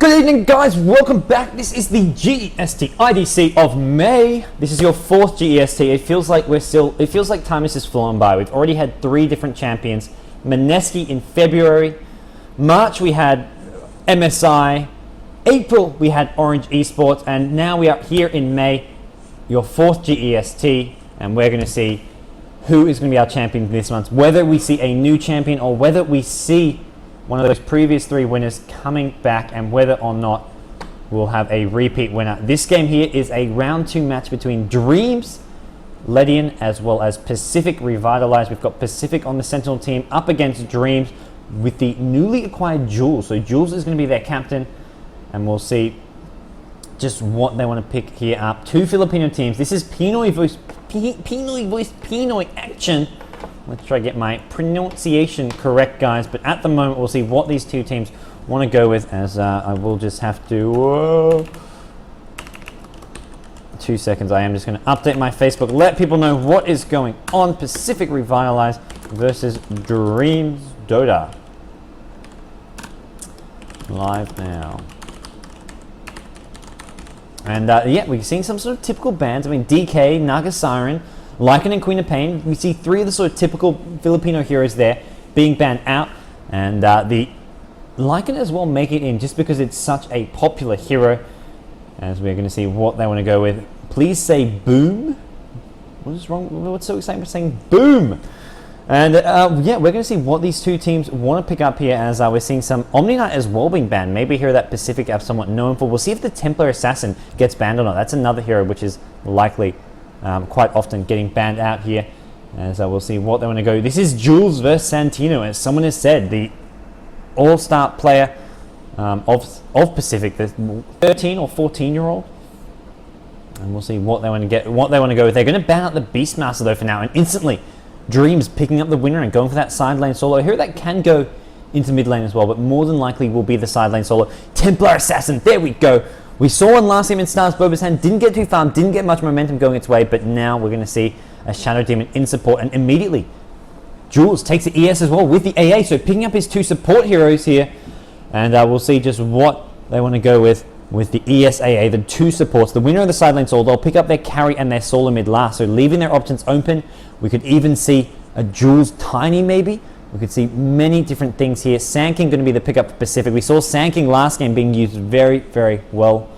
Good evening, guys. Welcome back. This is the GEST IDC of May. This is your fourth GEST. It feels like time has just flown by. We've already had 3 different champions. Maneski in February. March we had MSI. April we had Orange Esports, and now we are here in May, your fourth GEST, and we're going to see who is going to be our champion this month. Whether we see a new champion or whether we see one of those previous 3 winners coming back, and whether or not we'll have a repeat winner. This game here is a round 2 match between Dreamz, Ledian, as well as Pacific Revitalized. We've got Pacific on the Sentinel team up against Dreamz with the newly acquired Jules. So Jules is going to be their captain, and we'll see just what they want to pick here up. 2 Filipino teams. This is Pinoy voice Pinoy action. Let's try to get my pronunciation correct, guys. But at the moment, we'll see what these 2 teams want to go with, as I will just have to... 2 seconds. I am just going to update my Facebook, let people know what is going on. Pacific Revitalized versus Dreamz Dota. Live now. And yeah, we've seen some sort of typical bands. I mean, DK, Naga Siren, Lycan and Queen of Pain. We see 3 of the sort of typical Filipino heroes there being banned out, and the Lycan as well make it in just because it's such a popular hero, as we're going to see what they want to go with. Please say boom. What is wrong? What's so exciting for saying boom? And yeah, we're going to see what these 2 teams want to pick up here, as we're seeing some Omni Knight as well being banned. Maybe a hero that Pacific are somewhat known for. We'll see if the Templar Assassin gets banned or not. That's another hero which is likely quite often getting banned out here, as we'll see what they want to go. This is Jules versus Santino, as someone has said, the all-star player of Pacific, the 13 or 14-year-old. And we'll see what they want to get, what they want to go with. They're going to ban out the Beastmaster though for now, and instantly Dreamz picking up the winner and going for that side lane solo. A hero that can go into mid lane as well, but more than likely will be the side lane solo. Templar Assassin, there we go. We saw one last game in Stars Bobasan, didn't get too far, didn't get much momentum going its way, but now we're going to see a Shadow Demon in support, and immediately Jules takes the ES as well with the AA, so picking up his 2 support heroes here, and we'll see just what they want to go with the ES AA, the 2 supports. The winner of the side lane solo, they'll pick up their carry and their solo mid last, so leaving their options open. We could even see a Jules Tiny maybe. We could see many different things here. Sand King going to be the pickup for Pacific. We saw Sand King last game being used very, very well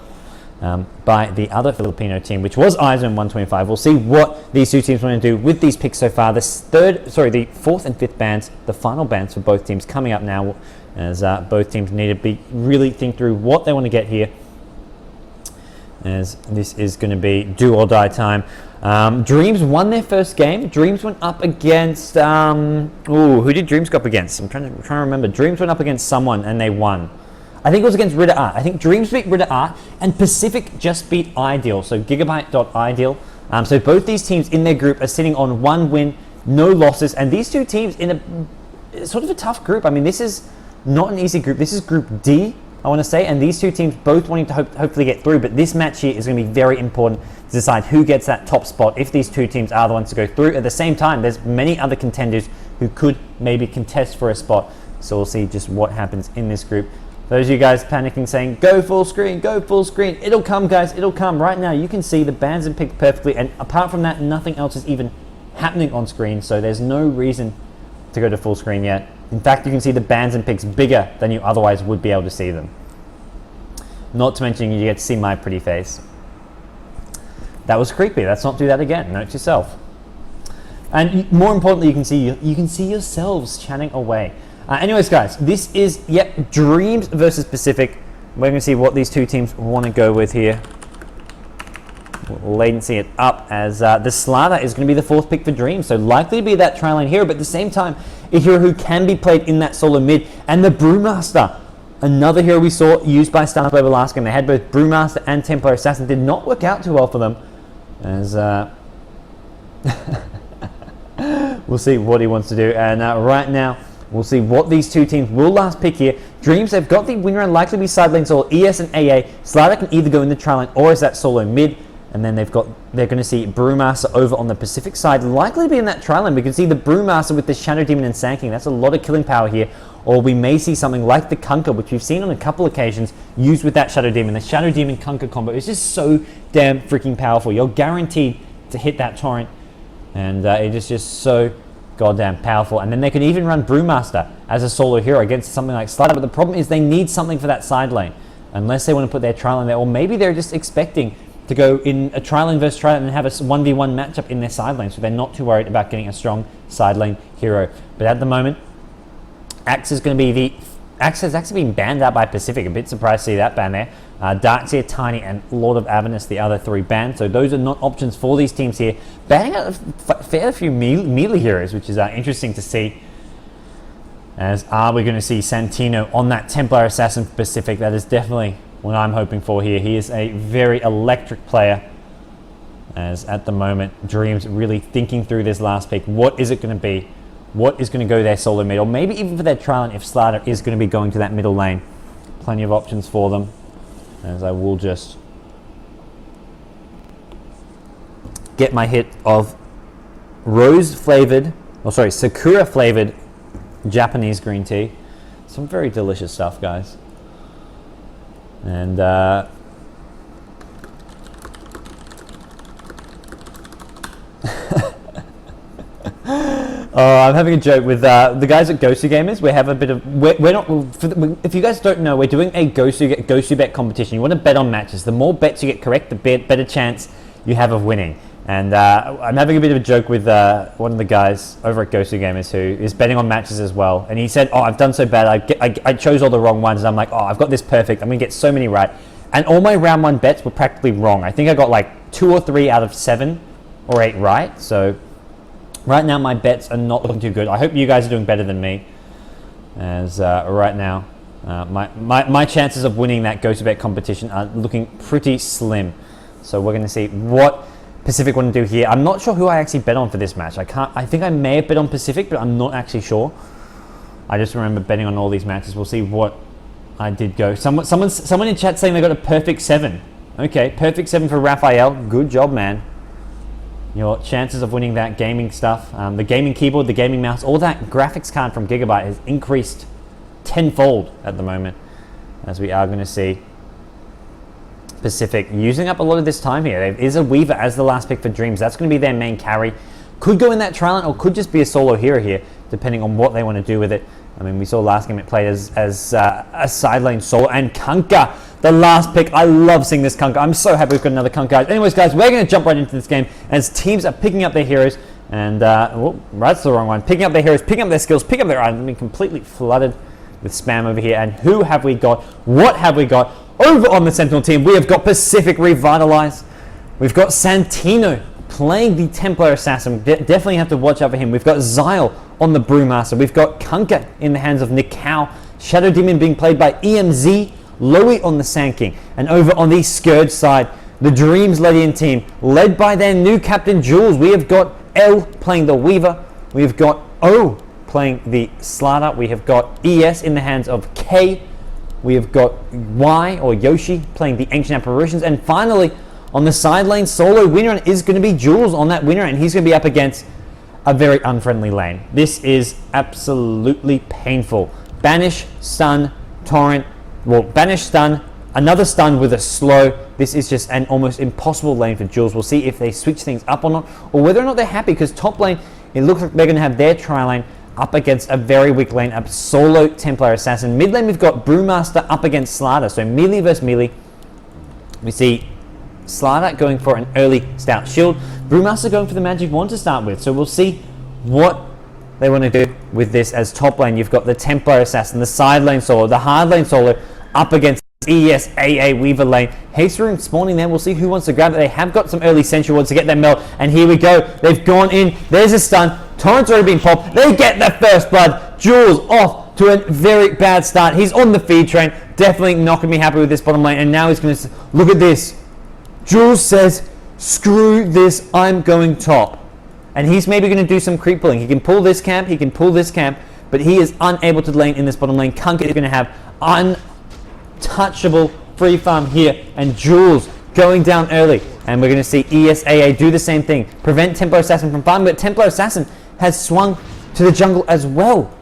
by the other Filipino team, which was Eisen 125. We'll see what these 2 teams want to do with these picks so far. The 4th and 5th bans, the final bans for both teams coming up now, as both teams need to really think through what they want to get here, as this is going to be do or die time. Dreamz won their first game. Dreamz went up against who did Dreamz go up against? I'm trying to remember. Dreamz went up against someone and they won. I think it was against Ridder Art. I think Dreamz beat Ridder Art and Pacific just beat Ideal. So Gigabyte.Ideal. So both these teams in their group are sitting on 1 win, no losses, and these 2 teams in a sort of a tough group. I mean, this is not an easy group. This is Group D, I want to say, and these 2 teams both wanting to hopefully get through, but this match here is going to be very important to decide who gets that top spot if these 2 teams are the ones to go through. At the same time, there's many other contenders who could maybe contest for a spot, so we'll see just what happens in this group. Those of you guys panicking saying, go full screen, it'll come, guys, it'll come. Right now you can see the bans are picked perfectly, and apart from that, nothing else is even happening on screen, so there's no reason to go to full screen yet. In fact, you can see the bans and picks bigger than you otherwise would be able to see them. Not to mention you get to see my pretty face. That was creepy. Let's not do that again. Note to yourself. And more importantly, you can see yourselves chatting away. Anyways, guys, this is Dreamz versus Pacific. We're going to see what these 2 teams want to go with here. We'll latency it up, as the Slada is going to be the 4th pick for Dreamz, so likely to be that tri lane hero, but at the same time, a hero who can be played in that solo mid. And the Brewmaster, another hero we saw used by Stars Over last game. They had both Brewmaster and Templar Assassin. Did not work out too well for them, as we'll see what he wants to do. And right now, we'll see what these 2 teams will last pick here. Dreamz, they've got the winner and likely be side lane solo, ES and AA. Slada can either go in the tri lane or as that solo mid. And then they're going to see Brewmaster over on the Pacific side, likely to be in that tri lane. We can see the Brewmaster with the Shadow Demon and Sand That's a lot of killing power here. Or we may see something like the Kunkka, which we've seen on a couple occasions, used with that Shadow Demon. The Shadow Demon Kunkka combo is just so damn freaking powerful. You're guaranteed to hit that torrent, and it is just so goddamn powerful. And then they can even run Brewmaster as a solo hero against something like Slider, but the problem is they need something for that side lane, unless they want to put their tri lane there, or maybe they're just expecting to go in a tri lane versus tri lane and have a 1v1 matchup in their side lane, so they're not too worried about getting a strong side lane hero. But at the moment, Axe is going to be Axe has actually been banned out by Pacific. A bit surprised to see that ban there. Darkseer, Tiny, and Lord of Avernus, the other 3 banned. So those are not options for these teams here. Banning out a fair few melee heroes, which is interesting to see. As are we going to see Santino on that Templar Assassin for Pacific? That is definitely what I'm hoping for here. He is a very electric player. As at the moment, Dreamz really thinking through this last pick. What is it going to be? What is going to go their solo mid? Or maybe even for their tri lane if Slider is going to be going to that middle lane. Plenty of options for them. As I will just get my hit of Sakura flavored Japanese green tea. Some very delicious stuff, guys. And I'm having a joke with the guys at GoDz Gamers. We have a bit of we're not. If you guys don't know, we're doing a GoDz bet competition. You want to bet on matches. The more bets you get correct, the better chance you have of winning. And I'm having a bit of a joke with one of the guys over at GoDz Gamers who is betting on matches as well. And he said, "Oh, I've done so bad. I chose all the wrong ones." And I'm like, "Oh, I've got this perfect. I'm gonna get so many right." And all my round 1 bets were practically wrong. I think I got like 2 or 3 out of 7 or 8 right. So right now my bets are not looking too good. I hope you guys are doing better than me. As right now, my chances of winning that GoDz bet competition are looking pretty slim. So we're going to see what Pacific want to do here. I'm not sure who I actually bet on for this match. I think I may have bet on Pacific, but I'm not actually sure. I just remember betting on all these matches. We'll see what I did go. Someone in chat saying they got a perfect 7. Okay, perfect 7 for Raphael. Good job, man. Your chances of winning that gaming stuff, the gaming keyboard, the gaming mouse, all that graphics card from Gigabyte has increased tenfold at the moment, as we are going to see Pacific using up a lot of this time here. There is a Weaver as the last pick for Dreamz. That's going to be their main carry. Could go in that tri lane or could just be a solo hero here, depending on what they want to do with it. I mean, we saw last game it played as a side lane solo. And Kunkka, the last pick. I love seeing this Kunkka. I'm so happy we've got another Kunkka. Anyways, guys, we're going to jump right into this game as teams are picking up their heroes. And, that's the wrong one. Picking up their heroes, picking up their skills, picking up their items. I mean, completely flooded with spam over here. And who have we got? What have we got? Over on the Sentinel team, we have got Pacific Revitalize. We've got Santino playing the Templar Assassin. Definitely have to watch out for him. We've got Xyle on the Brewmaster. We've got Kunkka in the hands of Nikau. Shadow Demon being played by EMZ. Lowy on the Sand King. And over on the Scourge side, the Dreamz Ledian team, led by their new captain, Jules. We have got L playing the Weaver. We've got O playing the Slider. We have got ES in the hands of K. We have got Y or Yoshi playing the Ancient Apparitions. And finally, on the side lane, solo winner is going to be Jules on that winner. And he's going to be up against a very unfriendly lane. This is absolutely painful. Banish, stun, torrent. Well, banish, stun, another stun with a slow. This is just an almost impossible lane for Jules. We'll see if they switch things up or not, or whether or not they're happy, because top lane, it looks like they're going to have their tri lane up against a very weak lane, a solo Templar Assassin. Mid lane, we've got Brewmaster up against Slider. So melee versus melee. We see Slider going for an early stout shield. Brewmaster going for the magic wand to start with. So we'll see what they want to do with this. As top lane, you've got the Templar Assassin, the side lane solo, the hard lane solo up against ES, AA, Weaver lane. Haste Rune spawning there. We'll see who wants to grab it. They have got some early Sentry Wards to get their melt. And here we go. They've gone in. There's a stun. Torrent's already been popped. They get the first blood. Jules off to a very bad start. He's on the feed train. Definitely not going to be happy with this bottom lane. And now he's going to look at this. Jules says, screw this. I'm going top. And he's maybe going to do some creep pulling. He can pull this camp. He can pull this camp. But he is unable to lane in this bottom lane. Kunkka is going to have untouchable free farm here. And Jules going down early. And we're going to see ESAA do the same thing. Prevent Templar Assassin from farming, but Templar Assassin has swung to the jungle as well.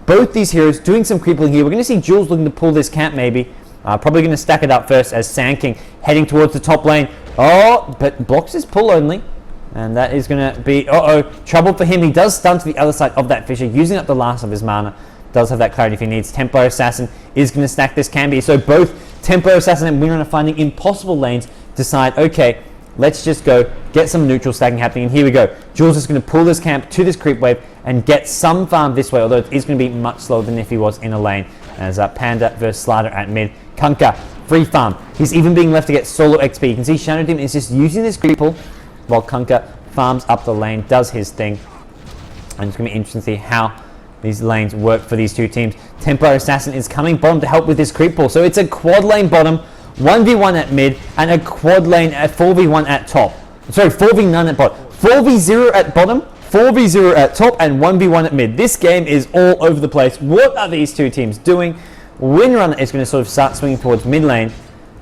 Both these heroes doing some creeping here. We're going to see Jules looking to pull this camp maybe. Probably going to stack it up first as Sand King heading towards the top lane. Oh, but blocks his pull only. And that is going to be, trouble for him. He does stun to the other side of that Fissure, using up the last of his mana. Does have that clarity if he needs. Templar Assassin is going to stack this Canby. So both Templar Assassin and Windrunner finding impossible lanes decide, okay, let's just go get some neutral stacking happening. And here we go. Jules is going to pull this camp to this creep wave and get some farm this way, although it is going to be much slower than if he was in a lane. As Panda versus Slider at mid. Kunkka, free farm. He's even being left to get solo XP. You can see Shadow Demon is just using this creep pull while Kunkka farms up the lane, does his thing. And it's going to be interesting to see how these lanes work for these two teams. Templar Assassin is coming bottom to help with this creep pull. So it's a quad lane bottom, 1v1 at mid, and a quad lane at 4v1 at top. Sorry, 4v none at bottom. 4v0 at bottom, 4v0 at top, and 1v1 at mid. This game is all over the place. What are these two teams doing? Windrunner is going to sort of start swinging towards mid lane.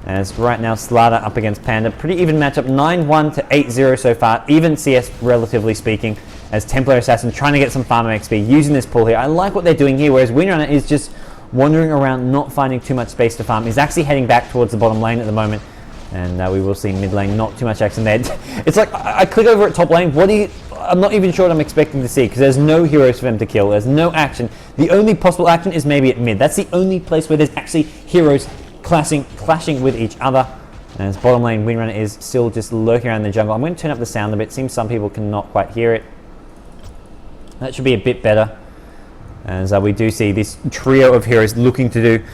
As right now, Slider up against Panda. Pretty even matchup, 9-1 to 8-0 so far. Even CS, relatively speaking, as Templar Assassin trying to get some farmer XP using this pull here. I like what they're doing here, whereas Windrunner is just wandering around, not finding too much space to farm. He's actually heading back towards the bottom lane at the moment. And we will see mid lane, not too much action there. It's like, I click over at top lane. I'm not even sure what I'm expecting to see, because there's no heroes for them to kill. There's no action. The only possible action is maybe at mid. That's the only place where there's actually heroes clashing with each other. And as bottom lane, Windrunner is still just lurking around the jungle. I'm going to turn up the sound a bit. Seems some people cannot quite hear it. That should be a bit better. As we do see this trio of heroes looking to do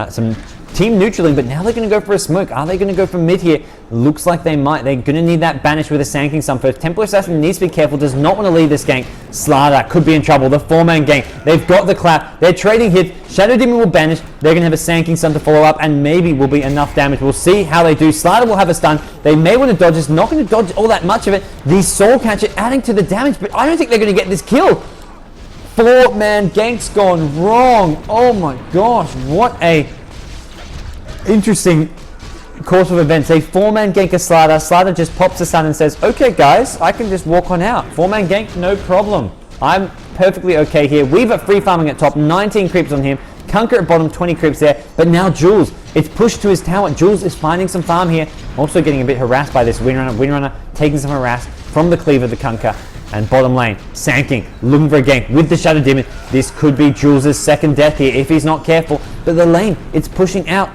some team neutraling, but now they're going to go for a smoke. Are they going to go for mid here? Looks like they might. They're going to need that banish with a Sand King Sun first. Templar Assassin needs to be careful, does not want to leave this gank. Slider could be in trouble. The 4-man gank. They've got the clap. They're trading hits. Shadow Demon will banish. They're going to have a Sand King Sun to follow up, and maybe will be enough damage. We'll see how they do. Slider will have a stun. They may want to dodge. It's not going to dodge all that much of it. The Soul Catcher adding to the damage, but I don't think they're going to get this kill. 4-man gank's gone wrong. Oh my gosh, what a interesting course of events. A 4-man gank a Slider. Slider just pops the stun and says, okay guys, I can just walk on out. 4-man gank, no problem. I'm perfectly okay here. Weaver free farming at top, 19 creeps on him. Kunkka at bottom, 20 creeps there. But now Jules, it's pushed to his tower. Jules is finding some farm here. Also getting a bit harassed by this Windrunner. Windrunner taking some harass from the cleaver, the Kunkka. And bottom lane, Sand King looking for a gank with the Shadow Demon. This could be Jules' second death here if he's not careful. But the lane, it's pushing out.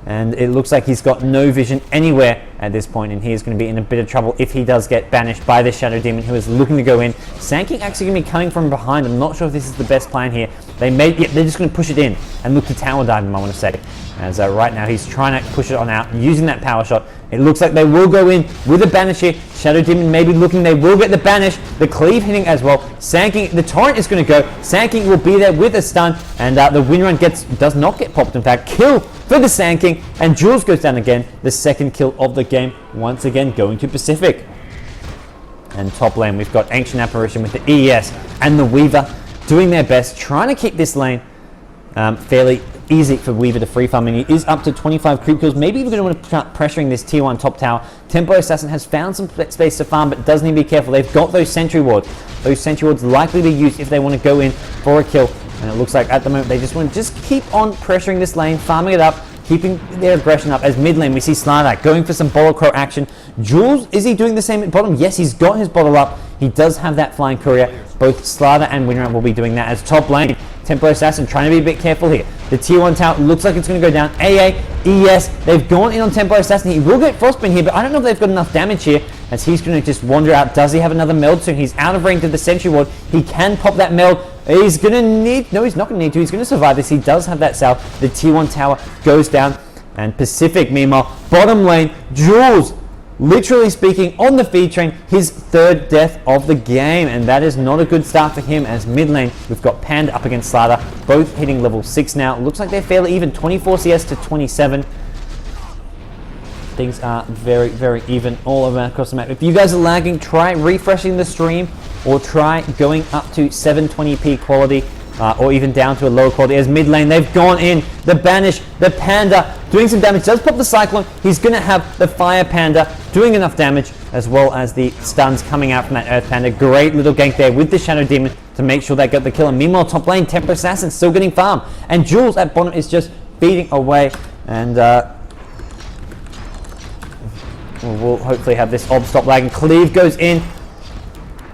And it looks like he's got no vision anywhere at this point, and he is going to be in a bit of trouble if he does get banished by the Shadow Demon, who is looking to go in. Sand King actually going to be coming from behind. I'm not sure if this is the best plan here. They're just going to push it in and look to tower dive him, I want to say. As right now he's trying to push it on out using that power shot. It looks like they will go in with a banish here. Shadow Demon maybe looking, they will get the banish. The cleave hitting as well. Sand King, the torrent is going to go. Sand King will be there with a stun, and the Windrun does not get popped. In fact, kill for the Sand King, and Jules goes down again. The second kill of the game, once again going to Pacific. And top lane, we've got Ancient Apparition with the ES and the Weaver doing their best, trying to keep this lane fairly easy for Weaver to free farm, and he is up to 25 creep kills. Maybe even going to want to start pressuring this tier 1 top tower. Templar Assassin has found some space to farm, but does need to be careful. They've got those sentry wards. Those sentry wards likely to be used if they want to go in for a kill. And it looks like at the moment they just want to keep on pressuring this lane, farming it up, keeping their aggression up. As mid lane we see Slider going for some bottle crow action. Jules, is he doing the same at bottom? Yes, he's got his bottle up. He does have that flying courier. Both Slider and Windrunner will be doing that. As top lane, Templar Assassin trying to be a bit careful here. The tier 1 tower looks like it's going to go down. AA, ES, they've gone in on Templar Assassin. He will get Frostbite here, but I don't know if they've got enough damage here, as he's going to just wander out. Does he have another meld soon? He's out of range of the sentry ward. He can pop that meld. He's going to need, no, he's not going to need to. He's going to survive this. He does have that cell. The tier 1 tower goes down. And Pacific, meanwhile, bottom lane, Jules, literally speaking, on the feed train, his third death of the game, and that is not a good start for him. As mid lane, we've got Panda up against Slider, both hitting level 6 now. Looks like they're fairly even, 24 CS to 27. Things are very, very even all over across the map. If you guys are lagging, try refreshing the stream or try going up to 720p quality. or even down to a lower quality. As mid lane, they've gone in. The Banish, the Panda, doing some damage. Does pop the Cyclone. He's going to have the Fire Panda doing enough damage, as well as the stuns coming out from that Earth Panda. Great little gank there with the Shadow Demon to make sure they got the kill. And meanwhile, top lane, Temper Assassin still getting farm. And Jules at bottom is just feeding away. And we'll hopefully have this Ob stop lagging. Cleave goes in.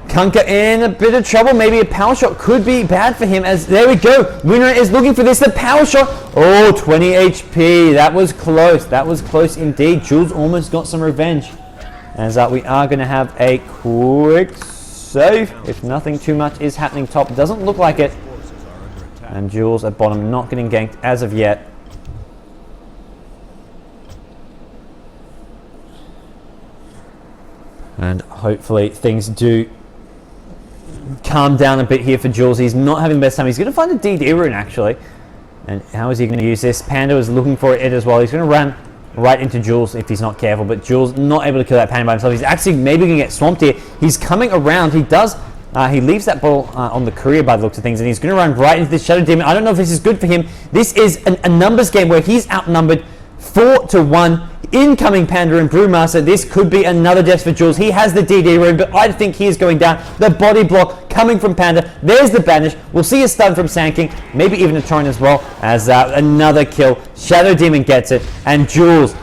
Kunkka in a bit of trouble. Maybe a power shot could be bad for him. As there we go. Winner is looking for this. The power shot. Oh, 20 HP. That was close. That was close indeed. Jules almost got some revenge. As we are going to have a quick save. If nothing too much is happening top. Doesn't look like it. And Jules at bottom not getting ganked as of yet. And hopefully things do calm down a bit here for Jules. He's not having the best time. He's going to find a DD rune actually. And how is he going to use this? Panda is looking for it as well. He's going to run right into Jules if he's not careful. But Jules not able to kill that Panda by himself. He's actually maybe going to get swamped here. He's coming around. He does. He leaves that ball on the courier by the looks of things. And he's going to run right into this Shadow Demon. I don't know if this is good for him. This is a numbers game where he's outnumbered 4-1. Incoming Panda and Brewmaster. This could be another death for Jules. He has the DD rune, but I think he is going down. The body block coming from Panda. There's the Banish. We'll see a stun from Sand King. Maybe even a torrent as well. As another kill. Shadow Demon gets it. And Jules,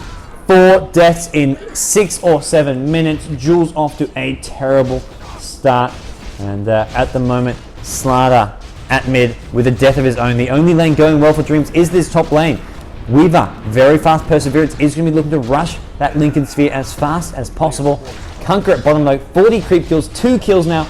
4 deaths in 6 or 7 minutes. Jules off to a terrible start. And at the moment, Slaughter at mid with a death of his own. The only lane going well for Dreamz is this top lane. Weaver, very fast Perseverance, is going to be looking to rush that Lincoln Sphere as fast as possible. Kunkka at bottom though, 40 creep kills, 2 kills now.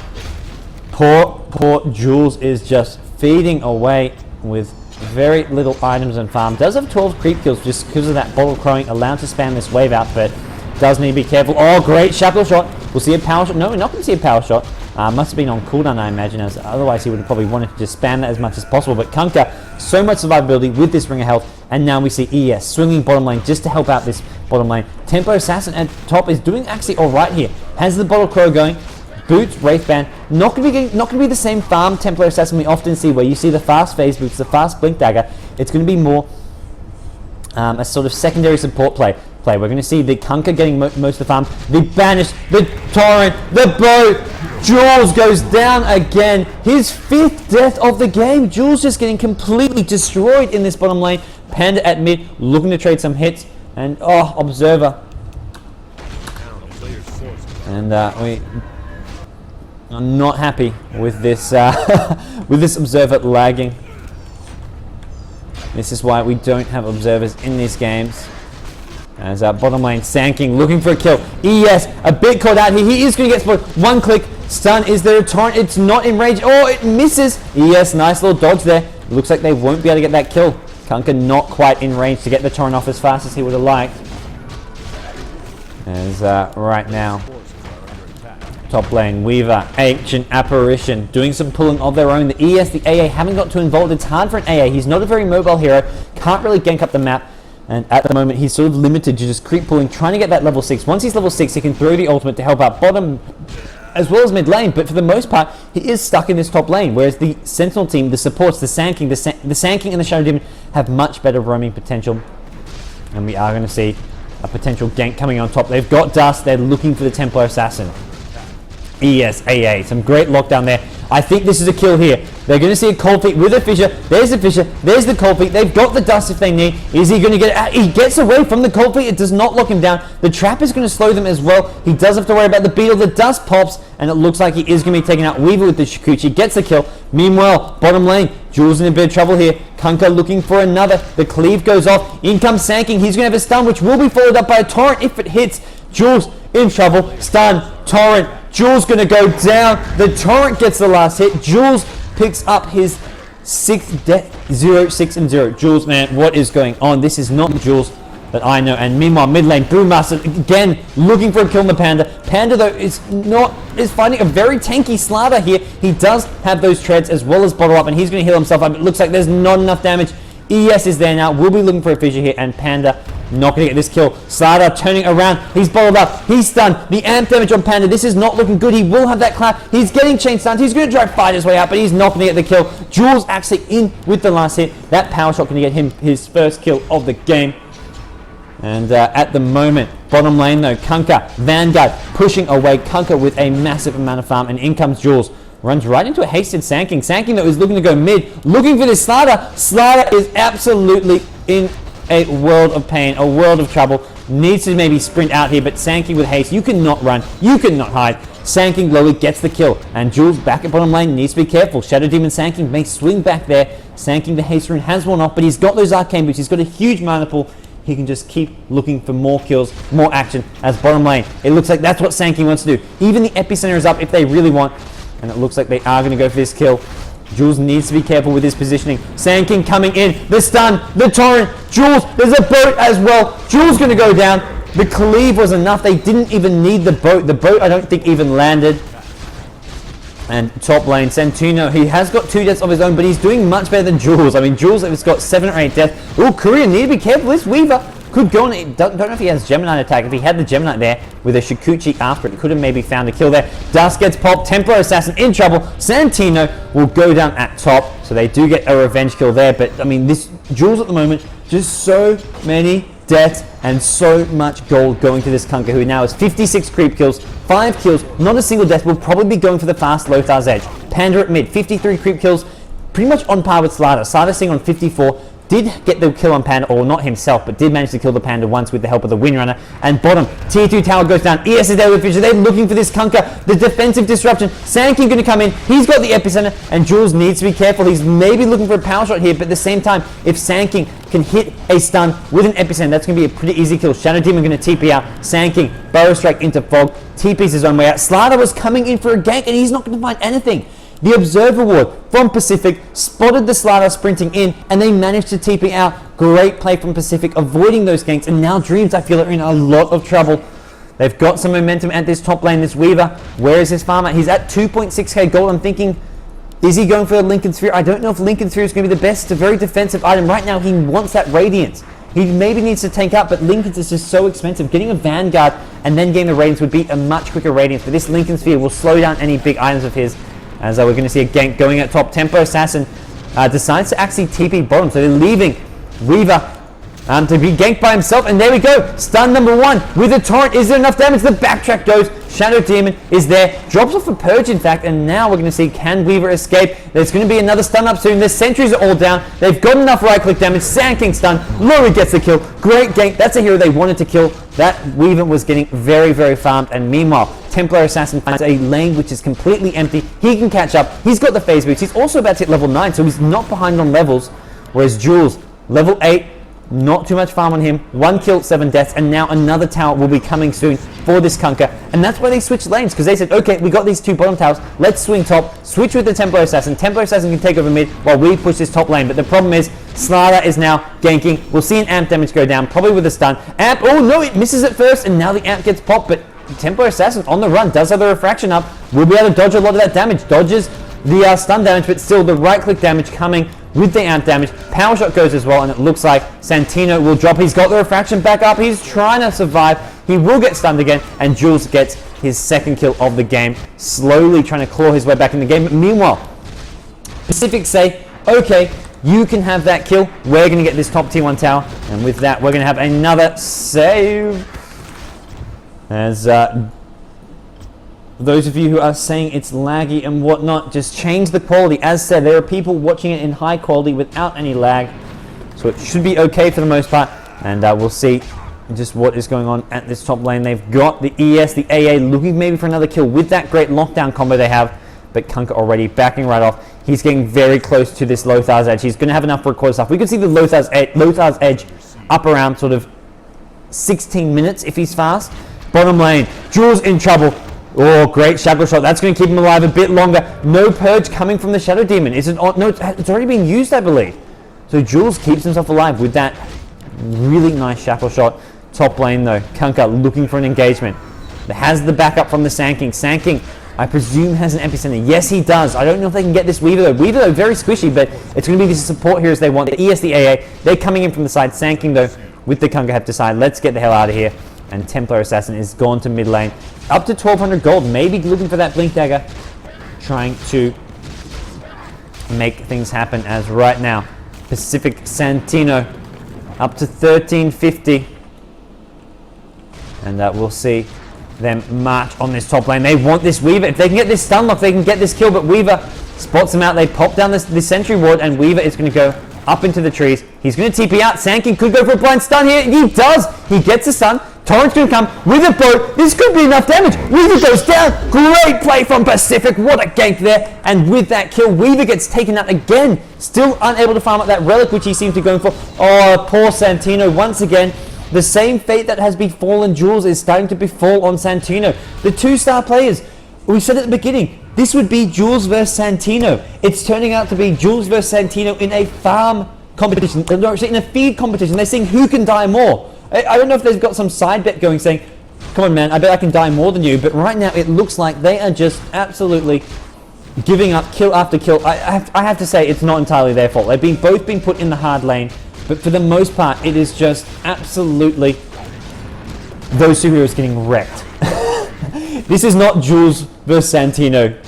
Poor Jules is just feeding away with very little items and farm. Does have 12 creep kills just because of that bottle crowing, allowed to spam this wave out, but does need to be careful. Oh, great shackle shot. We'll see a power shot. No, we're not going to see a power shot. Must have been on cooldown, I imagine, as otherwise he would have probably wanted to just spam that as much as possible. But Kunkka, so much survivability with this ring of health. And now we see ES swinging bottom lane just to help out this bottom lane. Tempo Assassin at top is doing actually all right here. Has the Bottle Crow going. Boots, Wraithband. Not going to be the same farm Templar Assassin we often see, where you see the fast phase boots, the fast blink dagger. It's going to be more a sort of secondary support play. We're going to see the Kunkka getting most of the farm. The Banish, the Torrent, the Bow. Jules goes down again. His 5th death of the game. Jules just getting completely destroyed in this bottom lane. Panda at mid, looking to trade some hits. And, oh, Observer. And we are not happy with this, with this Observer lagging. This is why we don't have Observers in these games. As bottom lane, Sand King looking for a kill. ES, a bit caught out here. He is going to get spotted. 1 click. Stun. Is there a torrent? It's not in range. Oh, it misses. ES, nice little dodge there. Looks like they won't be able to get that kill. Kunkka not quite in range to get the torrent off as fast as he would have liked. As right now, top lane, Weaver, Ancient Apparition, doing some pulling of their own. The ES, the AA haven't got too involved. It's hard for an AA. He's not a very mobile hero. Can't really gank up the map. And at the moment, he's sort of limited to just creep pulling, trying to get that level 6. Once he's level 6, he can throw the ultimate to help out bottom as well as mid lane. But for the most part, he is stuck in this top lane. Whereas the Sentinel team, the supports, the Sand King, the Sand King and the Shadow Demon have much better roaming potential. And we are going to see a potential gank coming on top. They've got Dust. They're looking for the Templar Assassin. ES, AA. Some great lockdown there. I think this is a kill here. They're going to see a Cold Feet with a Fissure. There's the Fissure. There's the Cold Feet. They've got the Dust if they need. Is he going to get it out? He gets away from the Cold Feet. It does not lock him down. The Trap is going to slow them as well. He does have to worry about the Beetle. The Dust pops, and it looks like he is going to be taking out Weaver with the Shikuchi. Gets the kill. Meanwhile, bottom lane, Jules in a bit of trouble here. Kunkka looking for another. The Cleave goes off. In comes Sand King. He's going to have a stun, which will be followed up by a Torrent if it hits. Jules in trouble. Stun. Torrent. Jules going to go down. The Torrent gets the last hit. Jules picks up his 6th death. 0, 6, and 0. Jules, man, what is going on? This is not the Jules that I know. And meanwhile, mid lane, Brewmaster again looking for a kill on the Panda. Panda, though, is finding a very tanky Slaughter here. He does have those treads as well as bottle up, and he's going to heal himself up. It looks like there's not enough damage. ES is there now. We'll be looking for a fissure here, and Panda Not going to get this kill. Slider turning around. He's bottled up. He's stunned. The amp damage on Panda. This is not looking good. He will have that clap. He's getting chain stunned. He's going to try to fight his way out, but he's not going to get the kill. Jules actually in with the last hit. That power shot going to get him his first kill of the game. And at the moment, bottom lane though, Kunkka, Vanguard pushing away. Kunkka with a massive amount of farm, and in comes Jules. Runs right into a hasted Sanking. Sanking though is looking to go mid, looking for this Slider. Slider is absolutely in a world of pain, a world of trouble. Needs to maybe sprint out here, but Sanking with haste, you cannot run, you cannot hide. Sanking lowly gets the kill, and Jules back at bottom lane needs to be careful. Shadow Demon Sanking may swing back there. Sanking the haste rune has worn off, but he's got those arcane boots. He's got a huge mana pool. He can just keep looking for more kills, more action as bottom lane. It looks like that's what Sanking wants to do. Even the epicenter is up if they really want, and it looks like they are going to go for this kill. Jules needs to be careful with his positioning. Sanking coming in, the stun, the torrent. Jules, there's a boat as well. Jules going to go down. The cleave was enough. They didn't even need the boat. The boat, I don't think, even landed. And top lane, Santino, he has got 2 deaths of his own, but he's doing much better than Jules. I mean, Jules has got 7 or 8 deaths. Oh, Korea, need to be careful. This Weaver could go on. Don't know if he has Gemini attack. If he had the Gemini there with a Shikuchi after it, could have maybe found a kill there. Dust gets popped. Templar Assassin in trouble. Santino will go down at top. So they do get a revenge kill there. But, I mean, this Jules at the moment, just so many deaths and so much gold going to this Kunkka, who now has 56 creep kills, 5 kills, not a single death. Will probably be going for the fast Lothar's Edge. Panda at mid, 53 creep kills, pretty much on par with Slider. Slider sitting on 54. Did get the kill on Panda, or not himself, but did manage to kill the Panda once with the help of the Windrunner. And bottom, tier 2 tower goes down. ES is there with Fisher. They're looking for this Kunkka. The defensive disruption. Sanking going to come in. He's got the epicenter, and Jules needs to be careful. He's maybe looking for a power shot here, but at the same time, if Sanking can hit a stun with an epicenter, that's going to be a pretty easy kill. Shadow Demon going to TP out. Sanking, Burrow Strike into Fog. TP's his own way out. Slider was coming in for a gank, and he's not going to find anything. The Observer Ward from Pacific spotted the Slider sprinting in, and they managed to TP out. Great play from Pacific, avoiding those ganks, and now Dreamz, I feel, are in a lot of trouble. They've got some momentum at this top lane, this Weaver. Where is his farmer? He's at 2.6k gold. I'm thinking, is he going for a Lincoln Sphere? I don't know if Lincoln Sphere is going to be the best. It's a very defensive item. Right now, he wants that Radiance. He maybe needs to tank up, but Lincoln's is just so expensive. Getting a Vanguard and then getting the Radiance would be a much quicker Radiance, but this Lincoln Sphere will slow down any big items of his. As we're going to see a gank going at top. Tempo Assassin decides to actually TP bottom. So they're leaving Weaver to be ganked by himself. And there we go. Stun number 1 with a torrent. Is there enough damage? The backtrack goes. Shadow Demon is there. Drops off a Purge, in fact. And now we're going to see, can Weaver escape? There's going to be another stun up soon. The sentries are all down. They've got enough right-click damage. Sanking stun. Lori gets the kill. Great gank. That's a hero they wanted to kill. That Weaver was getting very, very farmed. And meanwhile, Templar Assassin finds a lane which is completely empty. He can catch up. He's got the phase boots. He's also about to hit level 9, so he's not behind on levels. Whereas Jules, level 8, not too much farm on him. 1 kill, 7 deaths, and now another tower will be coming soon for this Kunkka. And that's why they switched lanes, because they said, okay, we got these 2 bottom towers. Let's swing top, switch with the Templar Assassin. Templar Assassin can take over mid while we push this top lane. But the problem is, Slider is now ganking. We'll see an amp damage go down, probably with a stun. Amp, oh no, it misses at first, and now the amp gets popped, but Templar Assassin on the run, does have the refraction up, will be able to dodge a lot of that damage, dodges the stun damage, but still the right click damage coming with the amp damage. Power shot goes as well, and it looks like Santino will drop. He's got the refraction back up. He's trying to survive. He will get stunned again, and Jules gets his 2nd kill of the game, slowly trying to claw his way back in the game. But meanwhile, Pacific say, okay, you can have that kill. We're going to get this top tier 1 tower, and with that, we're going to have another save. As those of you who are saying it's laggy and whatnot, just change the quality. As said, there are people watching it in high quality without any lag, so it should be okay for the most part. And we'll see just what is going on at this top lane. They've got the ES, the AA, looking maybe for another kill with that great lockdown combo they have, but Kunkka already backing right off. He's getting very close to this Lothar's Edge. He's going to have enough for a quarter stuff. We can see the Lothar's Edge up around sort of 16 minutes if he's fast. Bottom lane, Jules in trouble. Oh, great shackle shot. That's going to keep him alive a bit longer. No purge coming from the Shadow Demon. Is it? No, it's already been used, I believe. So Jules keeps himself alive with that really nice shackle shot. Top lane though, Kunkka looking for an engagement. Has the backup from the Sanking. Sanking, I presume, has an epicenter. Yes, he does. I don't know if they can get this Weaver though. Weaver though, very squishy, but it's going to be the support heroes they want. The ES, the AA, they're coming in from the side. Sanking though, with the Kunkka have decided, let's get the hell out of here. And Templar Assassin is gone to mid lane. Up to 1,200 gold, maybe looking for that Blink Dagger. Trying to make things happen as right now. Pacific Santino up to 1350. And we'll see them march on this top lane. They want this Weaver. If they can get this stun lock, they can get this kill. But Weaver spots them out. They pop down this sentry ward, and Weaver is going to go up into the trees. He's going to TP out. Sankin could go for a blind stun here. He does. He gets a stun. Torrent's going to come with a boat. This could be enough damage. Weaver goes down. Great play from Pacific. What a gank there. And with that kill, Weaver gets taken out again. Still unable to farm up that relic, which he seems to be going for. Oh, poor Santino once again. The same fate that has befallen Jules is starting to befall on Santino. The 2-star players, we said at the beginning, this would be Jules versus Santino. It's turning out to be Jules versus Santino in a farm competition, in a feed competition. They're saying who can die more. I don't know if they've got some side bet going saying, come on man, I bet I can die more than you. But right now it looks like they are just absolutely giving up kill after kill. I have to say it's not entirely their fault. They've both been put in the hard lane. But for the most part, it is just absolutely those two heroes getting wrecked. This is not Jules versus Santino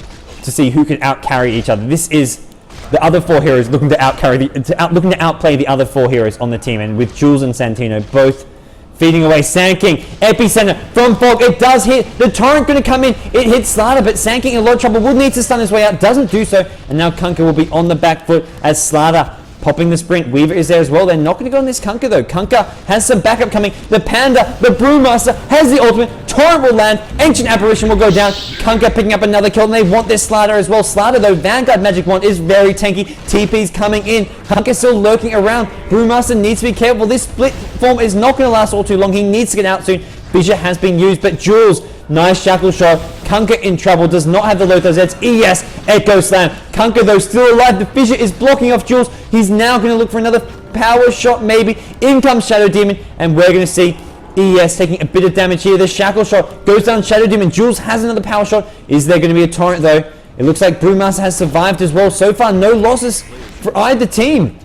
to see who can outcarry each other. This is the other 4 heroes looking to looking to outplay the other 4 heroes on the team. And with Jules and Santino both feeding away. Sanking, epicenter from Fog. It does hit. The torrent going to come in. It hits Slater, but Sanking in a lot of trouble. Would need to stun his way out. Doesn't do so. And now Kunkka will be on the back foot as Slater popping the sprint. Weaver is there as well. They're not going to go on this Kunkka though. Kunkka has some backup coming. The Panda, the Brewmaster has the ultimate. Torrent will land. Ancient Apparition will go down. Kunkka picking up another kill, and they want this Slater as well. Slater though, Vanguard Magic Wand is very tanky. TP's coming in. Kunkka still lurking around. Brewmaster needs to be careful. This split form is not going to last all too long. He needs to get out soon. Fissure has been used, but Jules, nice shackle shot. Kunkka in trouble, does not have the Lothar Zeds. ES, Echo Slam. Kunkka though still alive. The Fissure is blocking off Jules. He's now going to look for another power shot maybe. In comes Shadow Demon, and we're going to see ES taking a bit of damage here. The shackle shot goes down Shadow Demon. Jules has another power shot. Is there going to be a torrent though? It looks like Brewmaster has survived as well. So far, no losses for either team.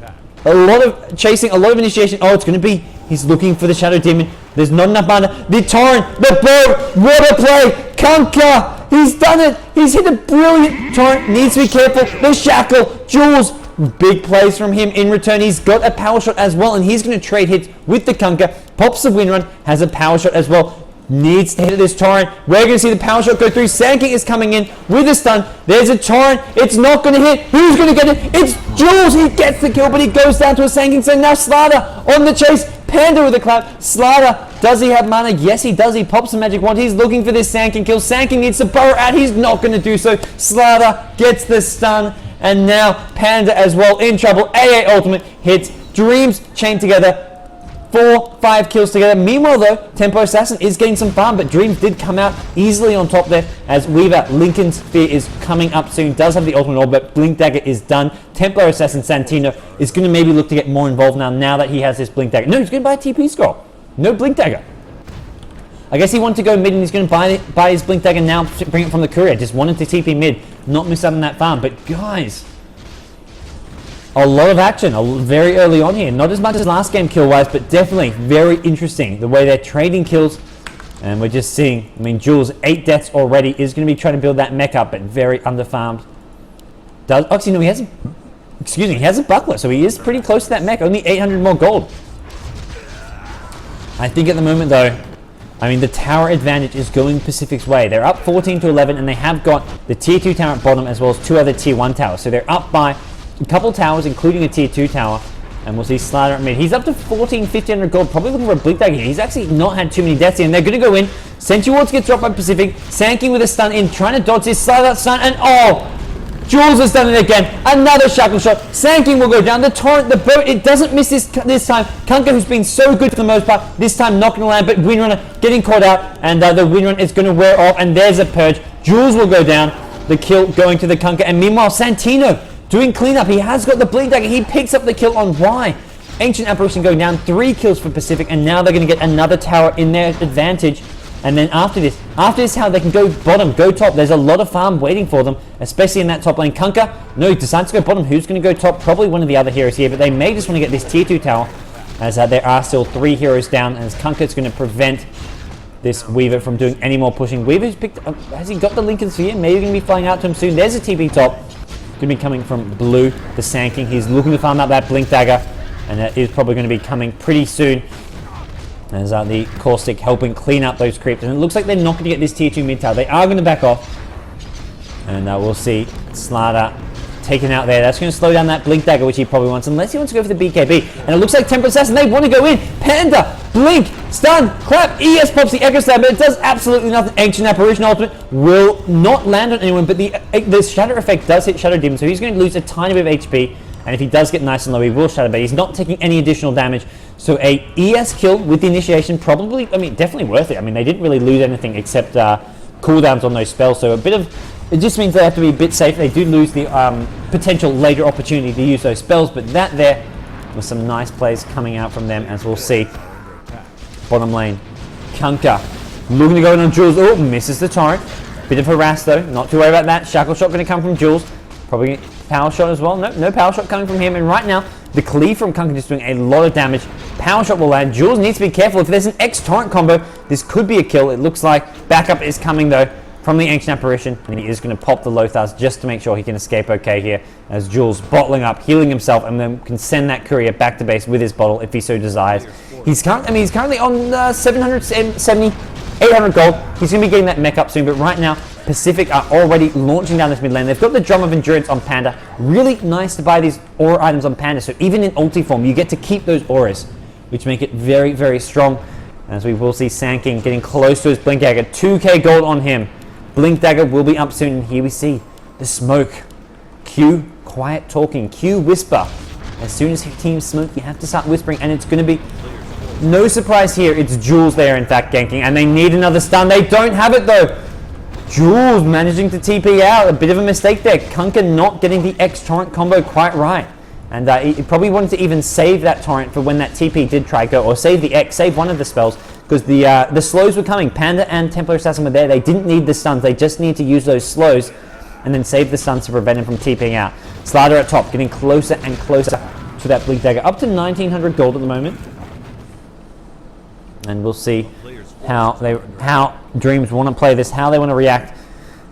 A lot of chasing, a lot of initiation. Oh, it's going to be, he's looking for the Shadow Demon. There's not enough mana. The torrent, the boat, what a play. Kunkka, he's done it. He's hit a brilliant torrent. Needs to be careful. The shackle, Jules, big plays from him in return. He's got a power shot as well, and he's going to trade hits with the Kunkka. Pops the win run, has a power shot as well. Needs to hit this torrent. We're going to see the power shot go through. Sanking is coming in with a stun. There's a torrent. It's not going to hit. Who's going to get it? It's Jules. He gets the kill, but he goes down to a Sanking. So now Slater on the chase. Panda with a clap. Slater, does he have mana? Yes, he does. He pops a magic wand. He's looking for this Sanking kill. Sanking needs to burrow out. He's not going to do so. Slater gets the stun. And now Panda as well in trouble. AA ultimate hits. Dreamz chained together. 4-5 kills together. Meanwhile though, Tempo Assassin is getting some farm, but Dreamz did come out easily on top there as Weaver, Lincoln's Fear is coming up soon. Does have the ultimate orb, but Blink Dagger is done. Tempo Assassin Santino is going to maybe look to get more involved now that he has this Blink Dagger. No, he's going to buy a TP scroll. No Blink Dagger. I guess he wanted to go mid and he's going to buy his Blink Dagger now, bring it from the courier. Just wanted to TP mid, not miss out on that farm. But guys, a lot of action very early on here. Not as much as last game kill-wise, but definitely very interesting. The way they're trading kills. And we're just seeing, I mean, Jules, 8 deaths already. Is going to be trying to build that mech up, but very underfarmed. Actually, no, he has a buckler, so he is pretty close to that mech. Only 800 more gold. I think at the moment, though, I mean, the tower advantage is going Pacific's way. They're up 14-11, and they have got the tier 2 tower at bottom, as well as 2 other tier 1 towers. So they're up by a couple towers, including a tier 2 tower, and we'll see Slater at mid. He's up to 1,500 gold, probably looking for a Blink Dagger here. He's actually not had too many deaths here, and they're going to go in. Sentry Wards get dropped by Pacific. Sanking with a stun in, trying to dodge this Slater stun, and oh! Jules has done it again. Another shackle shot. Sanking will go down. The torrent, the boat, it doesn't miss this time. Kunkka, who's been so good for the most part, this time not going to land, but Windrunner getting caught out, and the Windrunner is going to wear off, and there's a purge. Jules will go down. The kill going to the Kunkka, and meanwhile, Santino doing cleanup. He has got the Blink Dagger. He picks up the kill on Y. Ancient Apparition going down. 3 kills for Pacific, and now they're going to get another tower in their advantage. And then after this tower, they can go bottom, go top. There's a lot of farm waiting for them, especially in that top lane. Kunkka, no, he decides to go bottom. Who's going to go top? Probably one of the other heroes here, but they may just want to get this tier 2 tower. as there are still 3 heroes down, and as Kunkka's going to prevent this Weaver from doing any more pushing. Weaver's picked up, has he got the Lincoln Sphere? Maybe going to be flying out to him soon. There's a TP top. Going to be coming from Blue, the Sand King. He's looking to farm out that Blink Dagger, and that is probably going to be coming pretty soon. As the Caustic helping clean up those creeps. And it looks like they're not going to get this tier 2 mid tower. They are going to back off. And we'll see Slardar taken out there. That's going to slow down that Blink Dagger, which he probably wants, unless he wants to go for the BKB. And it looks like Temper Assassin, they want to go in. Panda, Blink, Stun, Clap, ES pops the Echo Stab, but it does absolutely nothing. Ancient Apparition Ultimate will not land on anyone, but the Shatter effect does hit Shadow Demon, so he's going to lose a tiny bit of HP. And if he does get nice and low, he will Shatter, but he's not taking any additional damage. So a ES kill with the initiation, probably, I mean, definitely worth it. I mean, they didn't really lose anything except cooldowns on those spells, so a bit of, it just means they have to be a bit safe. They do lose the potential later opportunity to use those spells, but that there was some nice plays coming out from them, as we'll see. Bottom lane, Kunkka looking to go in on Jules. Oh, misses the torrent. Bit of harass though, not to worry about that. Shackle Shot going to come from Jules. Probably Power Shot as well. No Power Shot coming from him, and right now, the cleave from Kunkka just doing a lot of damage. Power Shot will land. Jules needs to be careful. If there's an X torrent combo, this could be a kill. It looks like backup is coming though from the Ancient Apparition, and he is going to pop the Lothars just to make sure he can escape okay here, as Jules bottling up, healing himself, and then can send that courier back to base with his bottle if he so desires. He's currently on 770, 800 gold. He's going to be getting that mech up soon, but right now, Pacific are already launching down this mid lane. They've got the Drum of Endurance on Panda. Really nice to buy these aura items on Panda, so even in ulti form, you get to keep those auras, which make it very, very strong. As we will see Sand King getting close to his Blink Dagger. 2k gold on him. Blink Dagger will be up soon, and here we see the smoke. Q, quiet talking. Q, whisper. As soon as your team smoke, you have to start whispering, and it's going to be no surprise here. It's Jules there, in fact, ganking, and they need another stun. They don't have it, though. Jules managing to TP out. A bit of a mistake there. Kunkka not getting the X torrent combo quite right. And he probably wanted to even save that torrent for when that TP did try go, or save the X, save one of the spells, because the slows were coming. Panda and Templar Assassin were there. They didn't need the stuns. They just need to use those slows and then save the stuns to prevent him from TPing out. Slardar at top, getting closer and closer to that Blink Dagger. Up to 1900 gold at the moment. And we'll see how Dreamz want to play this, how they want to react.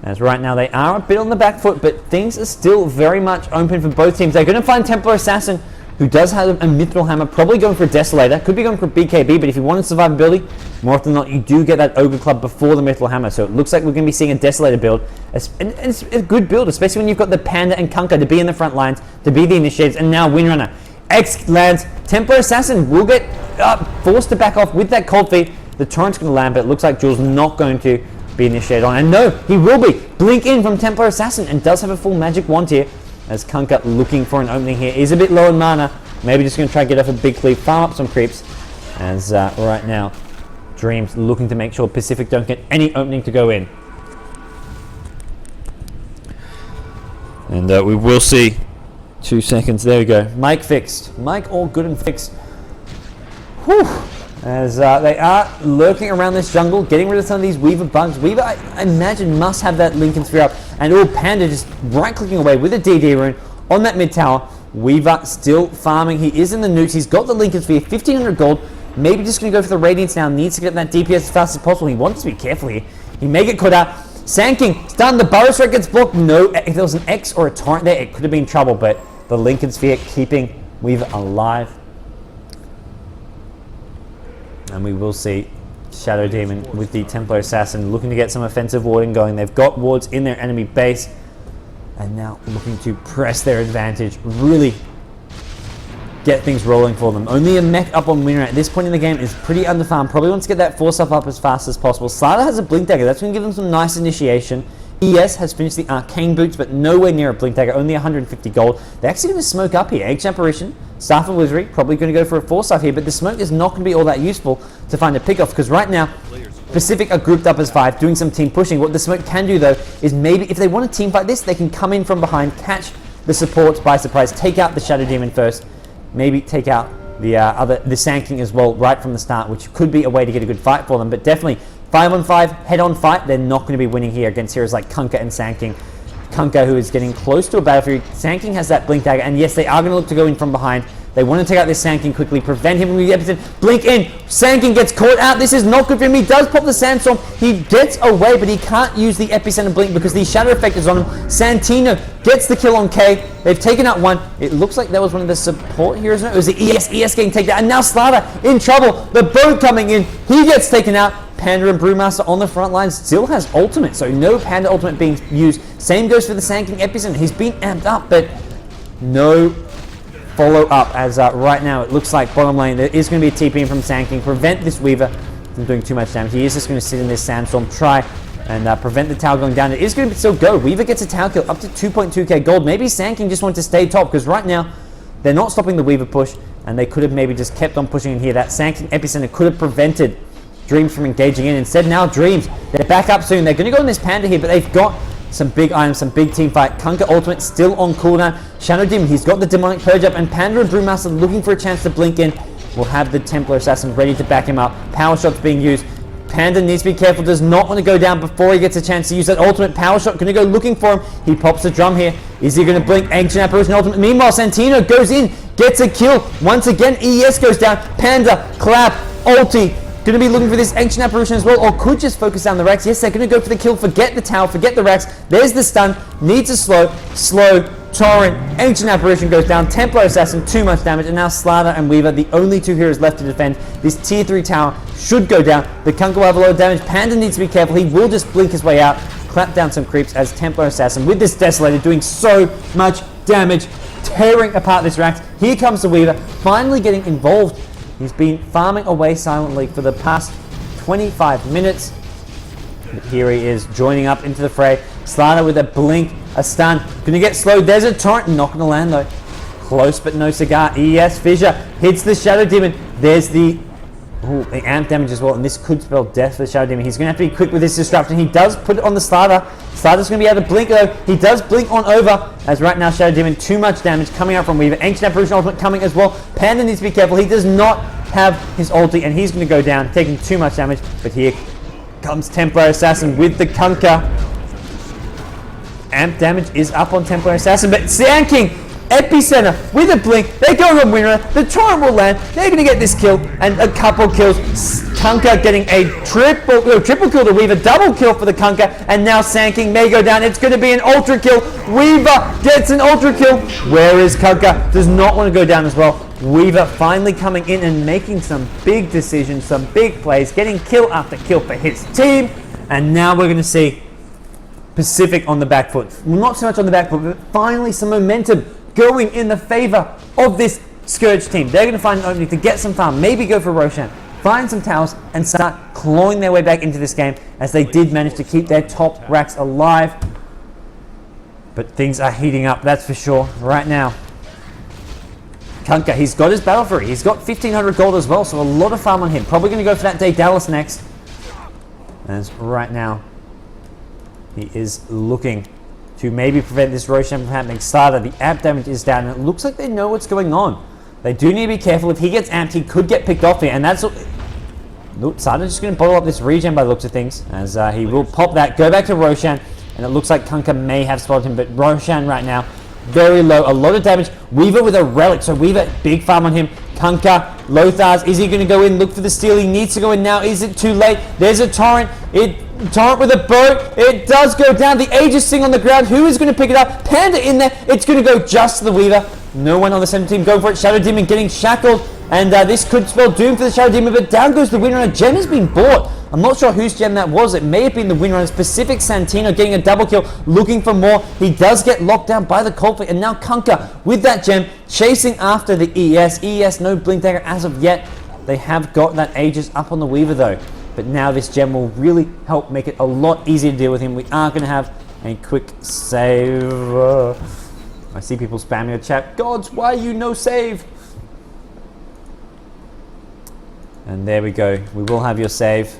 As right now they are a bit on the back foot, but things are still very much open for both teams. They're going to find Templar Assassin, who does have a Mithril Hammer, probably going for a Desolator. Could be going for a BKB, but if you want survivability, more often than not, you do get that Ogre Club before the Mithril Hammer. So it looks like we're going to be seeing a Desolator build. And it's a good build, especially when you've got the Panda and Kunkka to be in the front lines, to be the initiators, and now Windrunner. X lands. Templar Assassin will get forced to back off with that Cold Feet. The torrent's going to land, but it looks like Jules not going to be initiated on. And no, he will be. Blink in from Templar Assassin, and does have a full magic wand here, as Kunkka looking for an opening here. Is a bit low in mana. Maybe just going to try and get off a big cleave, farm up some creeps. As right now, Dreamz looking to make sure Pacific don't get any opening to go in. And we will see. 2 seconds. There we go. Mic fixed. Mic all good and fixed. Whew. As they are lurking around this jungle, getting rid of some of these Weaver bugs. Weaver, I imagine, must have that Lincoln Sphere up. And Panda just right-clicking away with a DD rune on that mid tower. Weaver still farming. He is in the nukes. He's got the Lincoln Sphere, 1500 gold. Maybe just going to go for the Radiance now. Needs to get that DPS as fast as possible. He wants to be careful here. He may get caught out. Sand King, stun. The Burrow Strike gets blocked. No, if there was an X or a Torrent there, it could have been trouble. But the Lincoln Sphere keeping Weaver alive. And we will see Shadow Demon with the Templar Assassin looking to get some offensive warding going. They've got wards in their enemy base, and now looking to press their advantage, really get things rolling for them. Only a mech up on Winner at this point in the game is pretty underfarmed. Probably wants to get that force up as fast as possible. Slardar has a Blink Dagger. That's going to give them some nice initiation. ES has finished the Arcane Boots, but nowhere near a Blink Dagger, only 150 gold. They're actually going to smoke up here. Ancient Apparition, Staff of Wizardry, probably going to go for a 4-star here, but the smoke is not going to be all that useful to find a pick-off, because right now, Pacific are grouped up as 5, doing some team pushing. What the smoke can do, though, is maybe if they want to team fight this, they can come in from behind, catch the supports by surprise, take out the Shadow Demon first, maybe take out the Sand King as well right from the start, which could be a way to get a good fight for them, but definitely 5-on-5, head-on fight, they're not going to be winning here against heroes like Kunkka and Sand King. Kunkka, who is getting close to a battlefield. Sand King has that Blink Dagger, and yes, they are going to look to go in from behind. They want to take out this Sand King quickly, prevent him from the Epicenter. Blink in. Sand King gets caught out. This is not good for him. He does pop the Sandstorm. He gets away, but he can't use the Epicenter Blink because the Shadow Effect is on him. Santino gets the kill on K. They've taken out one. It looks like that was one of the support heroes. No, it was the ES. ES getting taken out. And now Slaughter in trouble. The boat coming in. He gets taken out. Panda and Brewmaster on the front line still has ultimate, so no Panda ultimate being used. Same goes for the Sand King Epicenter. He's been amped up, but no follow up as right now it looks like bottom lane there is going to be a TP in from Sand King. Prevent this Weaver from doing too much damage. He is just going to sit in this Sandstorm, try and prevent the tower going down. It is going to still go. Weaver gets a tower kill up to 2.2k gold. Maybe Sand King just wanted to stay top because right now they're not stopping the Weaver push and they could have maybe just kept on pushing in here. That Sand King Epicenter could have prevented Dreamz from engaging in. Instead now Dreamz, they're back up soon. They're going to go on this Panda here, but they've got some big items, some big team fight. Kunkka ultimate still on cooldown. Shadow Demon, he's got the demonic purge up, and Panda and Brewmaster looking for a chance to blink in. Will have the Templar Assassin ready to back him up. Power shot's being used. Panda needs to be careful, does not want to go down before he gets a chance to use that ultimate. Power shot, going to go looking for him. He pops the drum here. Is he going to blink? Ancient Apparition ultimate. Meanwhile, Santino goes in, gets a kill. Once again, ES goes down. Panda, clap, ulti. Going to be looking for this Ancient Apparition as well, or could just focus down the Rex. Yes, they're going to go for the kill. Forget the tower, forget the Rex. There's the stun. Needs a slow, Torrent. Ancient Apparition goes down. Templar Assassin, too much damage. And now Slaughter and Weaver, the only two heroes left to defend. This tier 3 tower should go down. The Kunkka will have a lot of damage. Panda needs to be careful. He will just blink his way out. Clap down some creeps as Templar Assassin with this Desolator doing so much damage. Tearing apart this Rex. Here comes the Weaver, finally getting involved. He's been farming away silently for the past 25 minutes. But here he is joining up into the fray. Slaughter with a blink, a stun. Gonna get slowed. There's a torrent. Not gonna land though. Close but no cigar. ES Fissure hits the Shadow Demon. There's the amp damage as well. And this could spell death for the Shadow Demon. He's gonna have to be quick with this disruption. He does put it on the Slaughter. Slaughter's gonna be able to blink though. He does blink on over. As right now Shadow Demon, too much damage coming out from Weaver. Ancient Apparition ultimate coming as well. Panda needs to be careful. He does not have his ulti and he's going to go down, taking too much damage. But here comes Templar Assassin with the Kunkka. Amp damage is up on Templar Assassin, but Sand King Epicenter with a blink. They go on winner. The torrent will land. They're going to get this kill and a couple kills. Kunkka getting a triple kill to Weaver, double kill for the Kunkka, and now Sand King may go down. It's going to be an ultra kill. Weaver gets an ultra kill. Where is Kunkka? Does not want to go down as well. Weaver finally coming in and making some big decisions, some big plays, getting kill after kill for his team. And now we're going to see Pacific on the back foot. Well, not so much on the back foot, but finally some momentum going in the favor of this Scourge team. They're going to find an opening to get some farm, maybe go for Roshan, find some towers, and start clawing their way back into this game, as they did manage to keep their top racks alive. But things are heating up, that's for sure, right now. Kunkka, he's got his Battle Fury. He's got 1,500 gold as well, so a lot of farm on him. Probably going to go for that Day Dallas next. As right now, he is looking to maybe prevent this Roshan from happening. Slaughter, the amp damage is down, and it looks like they know what's going on. They do need to be careful. If he gets amped, he could get picked off here, and that's... Look, Slaughter's just going to bottle up this regen by the looks of things, as he will pop that, go back to Roshan, and it looks like Kunkka may have spotted him, but Roshan right now, very low, a lot of damage. Weaver with a relic, so Weaver, big farm on him. Kunkka, Lothars, is he going to go in, look for the steal? He needs to go in now. Is it too late? There's a torrent. Torrent with a boat. It does go down. The Aegis Sing on the ground. Who is going to pick it up? Panda in there. It's going to go just to the Weaver. No one on the center team going for it. Shadow Demon getting shackled. And this could spell doom for the Shadow Demon, but down goes the Windrunner. Gem has been bought. I'm not sure whose gem that was. It may have been the Windrunner's. Pacific Santino getting a double kill, looking for more. He does get locked down by the Cold Fleet, and now Kunkka with that gem, chasing after the ES. ES, no Blink Dagger as of yet. They have got that Aegis up on the Weaver though. But now this gem will really help make it a lot easier to deal with him. We are going to have a quick save. I see people spamming the chat. GoDz, why you no save? And there we go. We will have your save.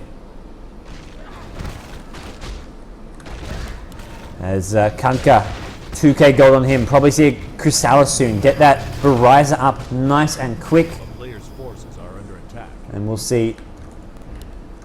As Kunkka, 2k gold on him. Probably see a Chrysalis soon. Get that Verizon up nice and quick. And we'll see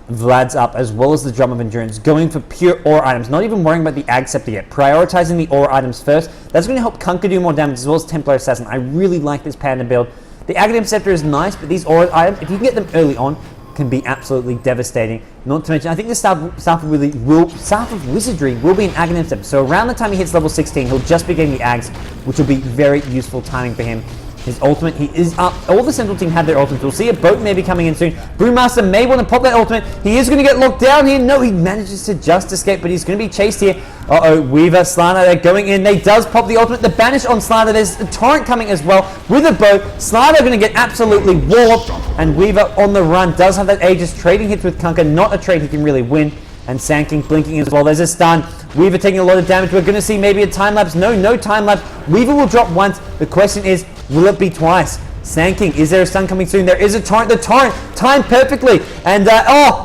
Vlad's up, as well as the Drum of Endurance, going for pure aura items, not even worrying about the Ag Scepter yet, prioritizing the aura items first. That's going to help Kunkka do more damage, as well as Templar Assassin. I really like this Panda build. The Aghanim Scepter is nice, but these aura items, if you can get them early on, can be absolutely devastating. Not to mention, I think the Staff of Wizardry will be an Aghanim Scepter. So around the time he hits level 16, he'll just be getting the Ags, which will be very useful timing for him. His ultimate, he is up. All the Central team have their ultimates. We'll see a boat maybe coming in soon. Brewmaster may want to pop that ultimate. He is going to get locked down here. No, he manages to just escape, but he's going to be chased here. Uh-oh, Weaver, Slanna, they're going in. They does pop the ultimate. The banish on Slanna. There's a torrent coming as well with a boat. Slanna going to get absolutely warped, and Weaver on the run does have that Aegis trading hits with Kunkka. Not a trade he can really win. And Sand King blinking as well. There's a stun. Weaver taking a lot of damage. We're going to see maybe a time lapse. No time lapse. Weaver will drop once. The question is, will it be twice? Sand King, is there a stun coming soon? There is a torrent. The torrent timed perfectly. And,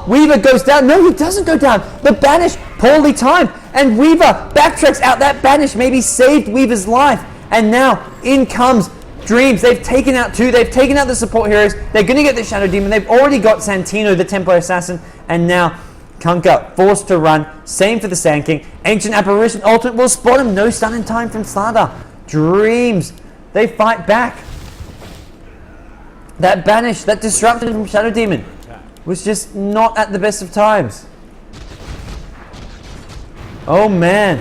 Weaver goes down. No, he doesn't go down. The banish, poorly timed. And Weaver backtracks out. That banish maybe saved Weaver's life. And now, in comes Dreamz. They've taken out two. They've taken out the support heroes. They're going to get the Shadow Demon. They've already got Santino, the Templar Assassin. And now Kunkka forced to run. Same for the Sand King. Ancient Apparition ultimate will spot him. No stun in time from Slanna. Dreamz, they fight back. That banish, that disruption from Shadow Demon was just not at the best of times. Oh man.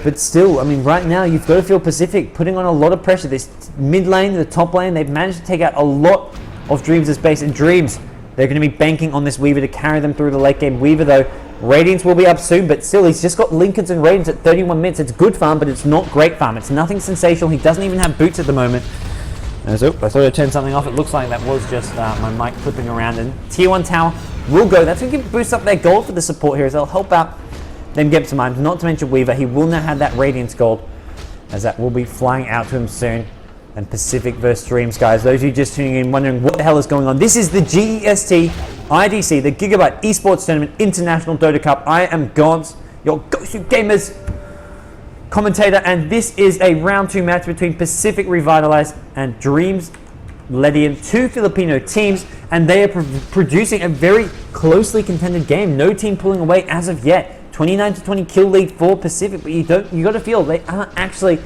But still, I mean, right now you've got to feel Pacific putting on a lot of pressure. This mid lane, the top lane, they've managed to take out a lot of Dreamz' base. And Dreamz, they're going to be banking on this Weaver to carry them through the late game. Weaver, though, Radiance will be up soon, but still, he's just got Lincolns and Radiance at 31 minutes. It's good farm, but it's not great farm. It's nothing sensational. He doesn't even have boots at the moment. So, I thought I'd turn something off. It looks like that was just my mic flipping around. And Tier 1 Tower will go. That's going to boost up their gold for the support heroes. They'll help out them get some items. Not to mention Weaver. He will now have that Radiance gold, as that will be flying out to him soon. And Pacific versus Dreamz, guys. Those of you just tuning in wondering what the hell is going on, this is the GEST IDC, the Gigabyte Esports Tournament International Dota Cup. I am GoDz, your go-to gamers commentator, and this is a round 2 match between Pacific Revitalized and Dreamz Ledian, two Filipino teams, and they are producing a very closely contended game. No team pulling away as of yet. 29-20 kill lead for Pacific, but you got to feel they aren't actually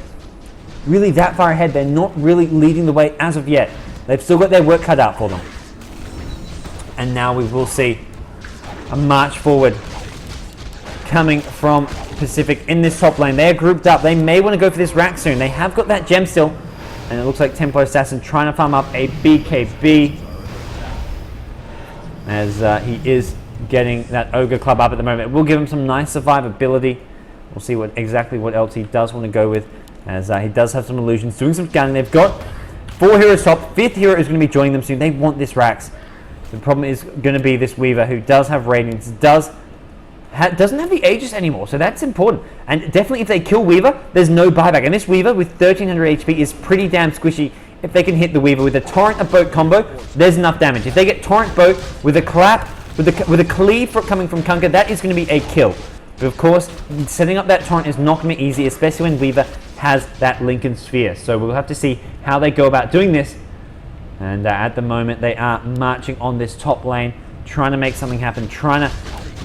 really that far ahead. They're not really leading the way as of yet. They've still got their work cut out for them. And now we will see a march forward coming from Pacific in this top lane. They're grouped up. They may want to go for this rack soon. They have got that gem still. And it looks like Templar Assassin trying to farm up a BKB. As he is getting that Ogre Club up at the moment. It will give him some nice survivability. We'll see exactly what else he does want to go with. As he does have some illusions, doing some scanning. They've got 4 heroes top. 5th hero is going to be joining them soon. They want this Rax. The problem is going to be this Weaver, who does have Radiance, doesn't have the Aegis anymore, so that's important. And definitely if they kill Weaver, there's no buyback. And this Weaver with 1300 HP is pretty damn squishy. If they can hit the Weaver with a Torrent of Boat combo, there's enough damage. If they get Torrent Boat with a clap, with a cleave coming from Kunkka, that is going to be a kill. But of course, setting up that Torrent is not going to be easy, especially when Weaver has that Lincoln Sphere. So we'll have to see how they go about doing this. And at the moment, they are marching on this top lane, trying to make something happen, trying to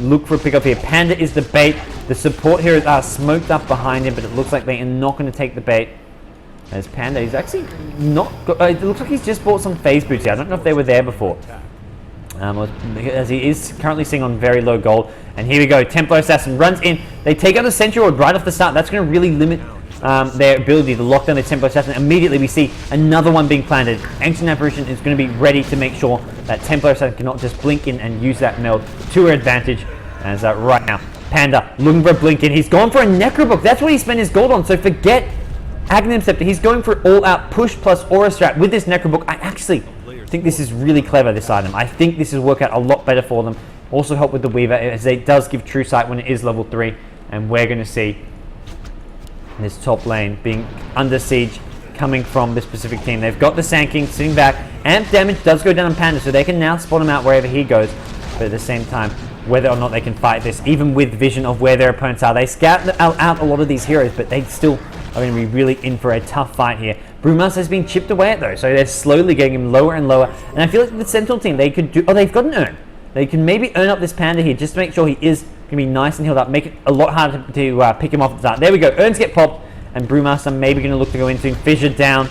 look for a pickup here. Panda is the bait. The support heroes are smoked up behind him, but it looks like they are not going to take the bait. As Panda, he's actually not... it looks like he's just bought some phase boots here. I don't know if they were there before. As he is currently sitting on very low gold. And here we go. Templar Assassin runs in. They take out the Sentry Ward right off the start. That's going to really limit their ability to lock down the Templar Assassin. Immediately we see another one being planted. Ancient Apparition is going to be ready to make sure that Templar Assassin cannot just blink in and use that meld to her advantage. As right now, Panda looking for a blink in. He's gone for a Necrobook. That's what he spent his gold on. So forget Aghanim Scepter. He's going for all-out push plus Aura Strat with this Necrobook. I actually think this is really clever, this item. I think this will work out a lot better for them. Also help with the Weaver, as it does give True Sight when it is level 3. And we're going to see this top lane being under siege coming from this specific team. They've got the Sand King sitting back. Amp damage does go down on Panda, so they can now spot him out wherever he goes. But at the same time, whether or not they can fight this, even with vision of where their opponents are. They scout out a lot of these heroes, but they still are going to be really in for a tough fight here. Brewmaster has been chipped away at though, so they're slowly getting him lower and lower. And I feel like the Sentinel team, they could do... Oh, they've got an Urn. They can maybe earn up this Panda here just to make sure he is going to be nice and healed up. Make it a lot harder to pick him off at the start. There we go. Urns get popped, and Brewmaster maybe going to look to go in soon. Fissure down.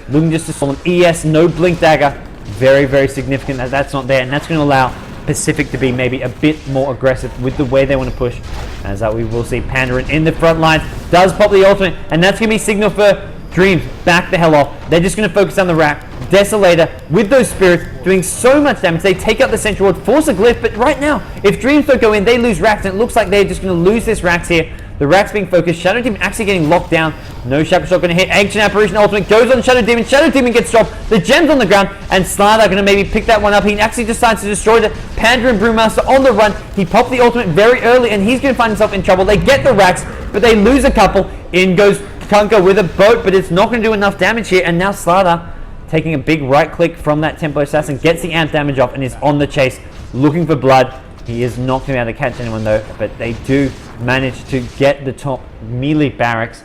looking just to stall them. ES, no blink dagger. Very, very significant that that's not there, and that's going to allow Pacific to be maybe a bit more aggressive with the way they want to push. As we will see Panda in the front lines, does pop the ultimate, and that's going to be signal for Dreamz. Back the hell off. They're just going to focus on the rack. Desolator with those spirits doing so much damage. They take out the central ward, force a glyph, but right now, if Dreamz don't go in, they lose racks, and it looks like they're just going to lose this racks here. The racks being focused. Shadow Demon actually getting locked down. No Shackle Shot going to hit. Ancient Apparition ultimate goes on Shadow Demon. Shadow Demon gets dropped. The gem's on the ground, and Slider going to maybe pick that one up. He actually decides to destroy the Panda and Brewmaster on the run. He popped the ultimate very early, and he's going to find himself in trouble. They get the racks, but they lose a couple. In goes Kunkka with a boat, but it's not going to do enough damage here. And now Slider taking a big right click from that Templar Assassin, gets the amp damage off, and is on the chase, looking for blood. He is not going to be able to catch anyone though, but they do manage to get the top melee barracks.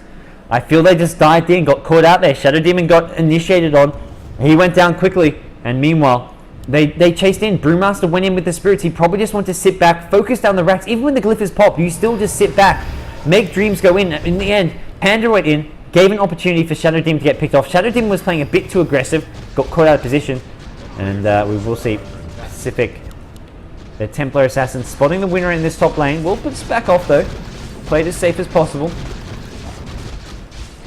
I feel they just died there and got caught out there. Shadow Demon got initiated on. He went down quickly, and meanwhile, they chased in. Brewmaster went in with the spirits. He probably just wanted to sit back, focus down the racks. Even when the glyph is popped, you still just sit back, make Dreamz go in. In the end, Panda went in, gave an opportunity for Shadow Demon to get picked off. Shadow Demon was playing a bit too aggressive, got caught out of position, and we will see Pacific, the Templar Assassin, spotting the winner in this top lane. Will put us back off though. Played as safe as possible.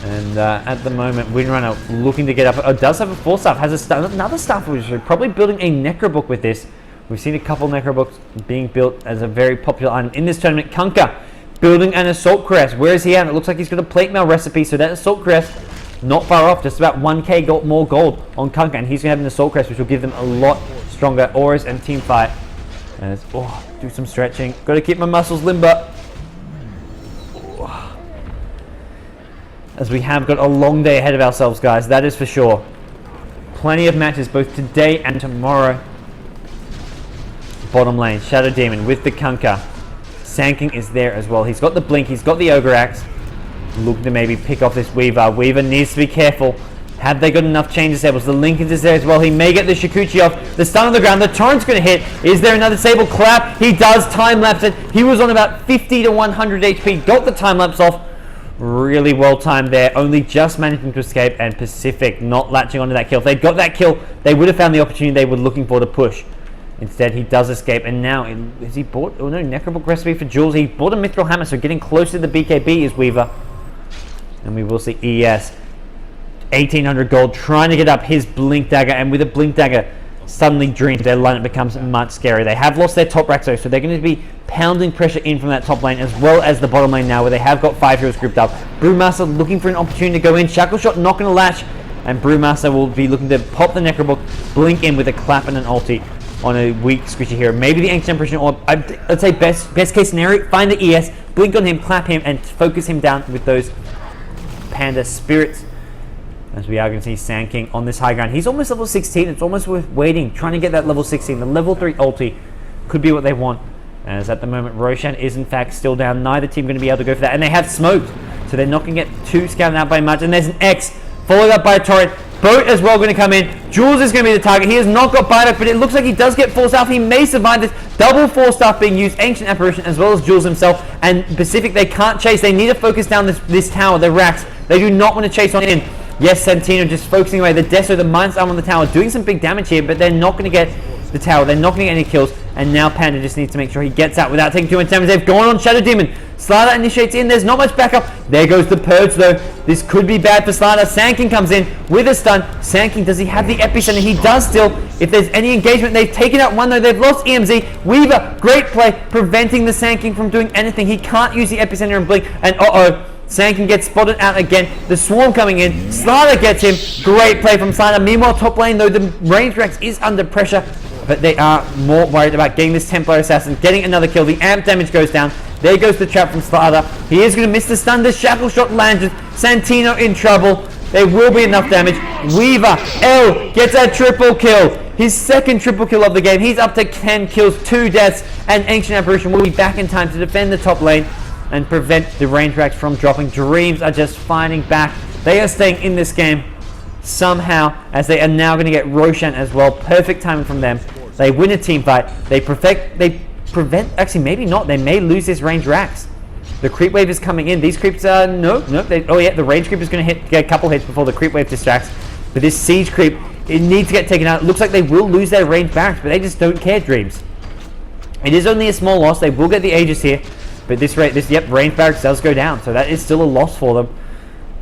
And at the moment, Windrunner looking to get up. Oh, does have a 4-staff, has another staff, which is probably building a Necrobook with this. We've seen a couple Necrobooks being built as a very popular item in this tournament. Kunkka building an Assault Crest. Where is he at? It looks like he's got a plate mail recipe, so that Assault Crest not far off, just about 1k more gold on Kunkka, and he's going to have an Assault Crest, which will give them a lot stronger auras and team fight. And do some stretching. Got to keep my muscles limber. As we have got a long day ahead of ourselves, guys, that is for sure. Plenty of matches both today and tomorrow. Bottom lane, Shadow Demon with the Kunkka. Sanking is there as well. He's got the Blink, he's got the Ogre Axe. Looking to maybe pick off this Weaver. Weaver needs to be careful. Have they got enough chain disables? The Lincolns is there as well. He may get the Shikuchi off. The stun on the ground. The Torrent's going to hit. Is there another Sable Clap? He does. Time lapse it. He was on about 50 to 100 HP. Got the time lapse off. Really well timed there. Only just managing to escape, and Pacific not latching onto that kill. If they'd got that kill, they would have found the opportunity they were looking for to push. Instead, he does escape, and now, has he bought, oh no, Necrobook recipe for Jules. He bought a Mithril Hammer, so getting close to the BKB is Weaver. And we will see ES. 1800 gold, trying to get up his Blink Dagger, and with a Blink Dagger, suddenly Dreamz, their lineup becomes much scarier. They have lost their top racks though, so they're going to be pounding pressure in from that top lane, as well as the bottom lane now, where they have got 5 heroes grouped up. Brewmaster looking for an opportunity to go in. Shackle Shot not going to latch, and Brewmaster will be looking to pop the Necrobook, blink in with a clap and an ulti on a weak squishy hero. Maybe the Ancient Impression, or I'd say best case scenario, find the ES, blink on him, clap him, and focus him down with those Panda spirits. As we are going to see Sand King on this high ground. He's almost level 16. It's almost worth waiting, trying to get that level 16. The level 3 ulti could be what they want. As at the moment, Roshan is in fact still down. Neither team going to be able to go for that. And they have smoked, so they're not going to get too scouted out by much. And there's an X, followed up by a Torrent. Boat as well going to come in. Jules is going to be the target. He has not got buyback, but it looks like he does get 4-staff. He may survive this. Double 4-staff being used. Ancient Apparition as well as Jules himself. And Pacific, they can't chase. They need to focus down this tower, the racks. They do not want to chase on in. Yes, Santino just focusing away. The Deso, the Mind's Arm on the tower, doing some big damage here, but they're not going to get the tower. They're not going to get any kills. And now Panda just needs to make sure he gets out without taking too much damage. They've gone on Shadow Demon. Slider initiates in. There's not much backup. There goes the Purge, though. This could be bad for Slider. Sand King comes in with a stun. Sand King, does he have the Epicenter? He does still. If there's any engagement, they've taken out one, though. They've lost EMZ. Weaver, great play, preventing the Sand King from doing anything. He can't use the Epicenter and blink. And Sand King gets spotted out again. The Swarm coming in. Slider gets him. Great play from Slider. Meanwhile, top lane, though, the range Rex is under pressure. But they are more worried about getting this Templar Assassin, getting another kill. The amp damage goes down. There goes the trap from Slider. He is going to miss the stun. The Shackle Shot lands. Santino in trouble. There will be enough damage. Weaver, L, gets a triple kill. His second triple kill of the game. He's up to 10 kills, 2 deaths, and Ancient Apparition will be back in time to defend the top lane and prevent the range racks from dropping. Dreamz are just fighting back. They are staying in this game somehow, as they are now going to get Roshan as well. Perfect timing from them. They win a team fight. They prevent, actually maybe not, they may lose this range racks. The creep wave is coming in. These creeps are, the range creep is going to get a couple hits before the creep wave distracts. But this siege creep, it needs to get taken out. It looks like they will lose their range barracks, but they just don't care, Dreamz. It is only a small loss. They will get the Aegis here, but this range barracks does go down, so that is still a loss for them.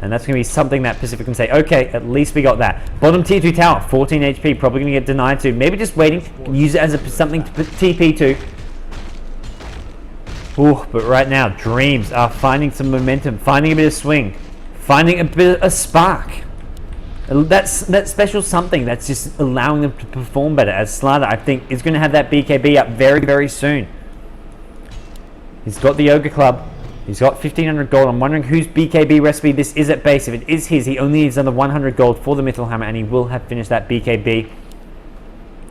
And that's going to be something that Pacific can say, okay, at least we got that. Bottom tier 2 tower, 14 HP, probably going to get denied to. Maybe just waiting, use it as something to put TP to. Ooh, but right now, Dreamz are finding some momentum, finding a bit of swing, finding a bit of a spark. That's that special something that's just allowing them to perform better, as Slada, I think, is going to have that BKB up very, very soon. He's got the Ogre Club. He's got 1500 gold. I'm wondering whose BKB recipe this is at base. If it is his, he only needs another 100 gold for the Mythril Hammer, and he will have finished that BKB.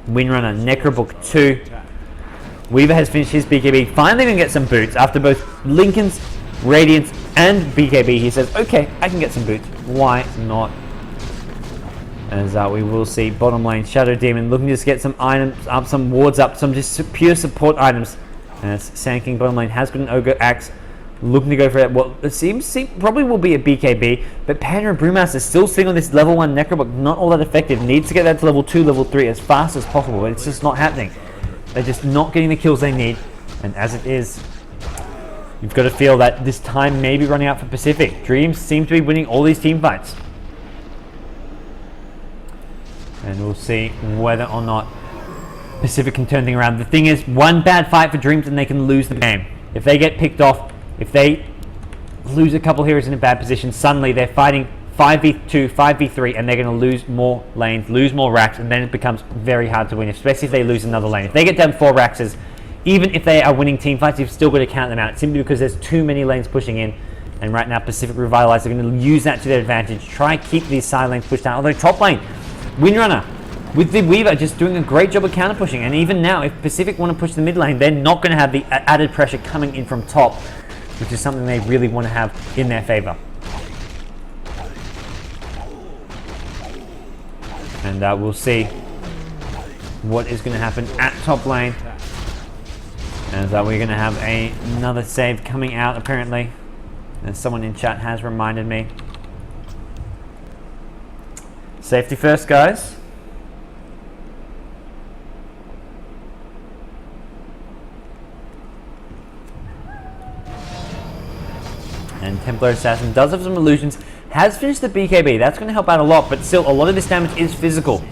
Windrunner, Necrobook 2. Weaver has finished his BKB. Finally going to get some boots after both Lincoln's, Radiance, and BKB. He says, okay, I can get some boots. Why not? As we will see bottom lane, Shadow Demon looking to just get some items up, some wards up, some just pure support items. As Sand King bottom lane has got an Ogre Axe. Looking to go for it. Well, it seems probably will be a BKB, but Panda and Brewmaster is still sitting on this level 1 Necrobook, not all that effective. Needs to get that to level 2, level 3 as fast as possible, but it's just not happening. They're just not getting the kills they need, and as it is, you've got to feel that this time may be running out for Pacific. Dreamz seem to be winning all these team fights. And we'll see whether or not Pacific can turn things around. The thing is, one bad fight for Dreamz and they can lose the game. If they get picked off, if they lose a couple heroes in a bad position, suddenly they're fighting 5v2, 5v3, and they're going to lose more lanes, lose more racks, and then it becomes very hard to win, especially if they lose another lane. If they get down 4 racks, even if they are winning team fights, you've still got to count them out, simply because there's too many lanes pushing in. And right now, Pacific Revitalized are going to use that to their advantage, try and keep these side lanes pushed down. Although top lane, Windrunner, with the Weaver just doing a great job of counter pushing. And even now, if Pacific want to push the mid lane, they're not going to have the added pressure coming in from top, which is something they really want to have in their favor. And we'll see what is going to happen at top lane. As we're going to have another save coming out, apparently. As someone in chat has reminded me. Safety first, guys. And Templar Assassin does have some illusions, has finished the BKB, that's going to help out a lot, but still a lot of this damage is physical.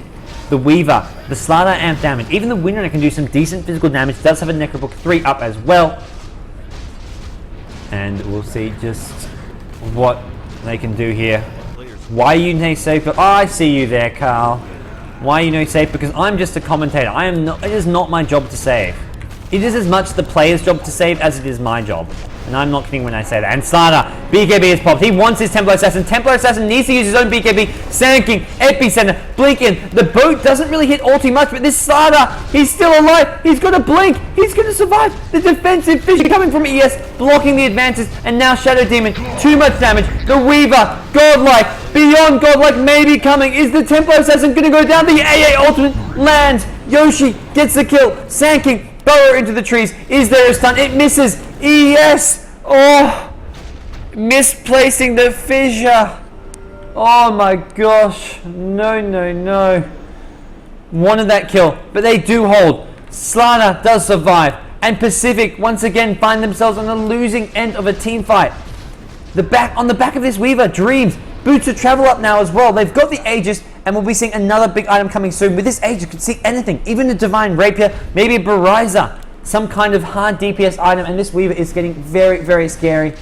The Weaver, the Slada amp damage, even the Windrunner can do some decent physical damage, does have a Necrobook 3 up as well. And we'll see just what they can do here. Why are you no safe? Oh, I see you there, Carl. Why are you no safe? Because I'm just a commentator. I am not. It is not my job to save. It is as much the player's job to save as it is my job. And I'm not kidding when I say that. And Slada, BKB is popped. He wants his Templar Assassin. Templar Assassin needs to use his own BKB. Sand King, Epicenter, Blinking. The boat doesn't really hit all too much, but this Slada, he's still alive. He's going to blink. He's going to survive. The defensive vision coming from ES, blocking the advances. And now Shadow Demon, too much damage. The Weaver, godlike, beyond godlike, maybe coming. Is the Templar Assassin going to go down? The AA ultimate lands. Yoshi gets the kill. Sand King, burrow into the trees. Is there a stun? It misses. ES! Oh! Misplacing the fissure! Oh my gosh. No, no, no. Wanted that kill, but they do hold. Slada does survive. And Pacific once again find themselves on the losing end of a team fight. On the back of this Weaver, Dreamz. Boots of travel up now as well. They've got the Aegis, and we'll be seeing another big item coming soon. With this Aegis, you can see anything. Even a Divine Rapier, maybe a Barrizer. Some kind of hard DPS item, and this Weaver is getting very, very scary.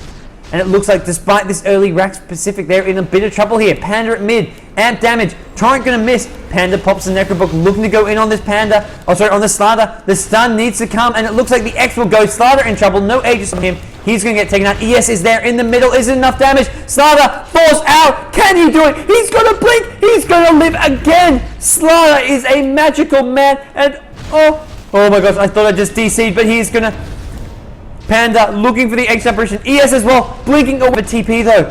And it looks like despite this early Rax Pacific, they're in a bit of trouble here. Panda at mid, amp damage, Torrent gonna miss. Panda pops the Necrobook, looking to go in on this Panda. Oh, sorry, on the Slada. The stun needs to come, and it looks like the X will go. Slada in trouble, no Aegis on him. He's gonna get taken out. ES is there in the middle, isn't enough damage. Slada falls out. Can he do it? He's gonna blink. He's gonna live again. Slada is a magical man, and oh my gosh, I thought I just DC'd, but he's gonna... Panda looking for the X apparition. ES as well, blinking over TP though.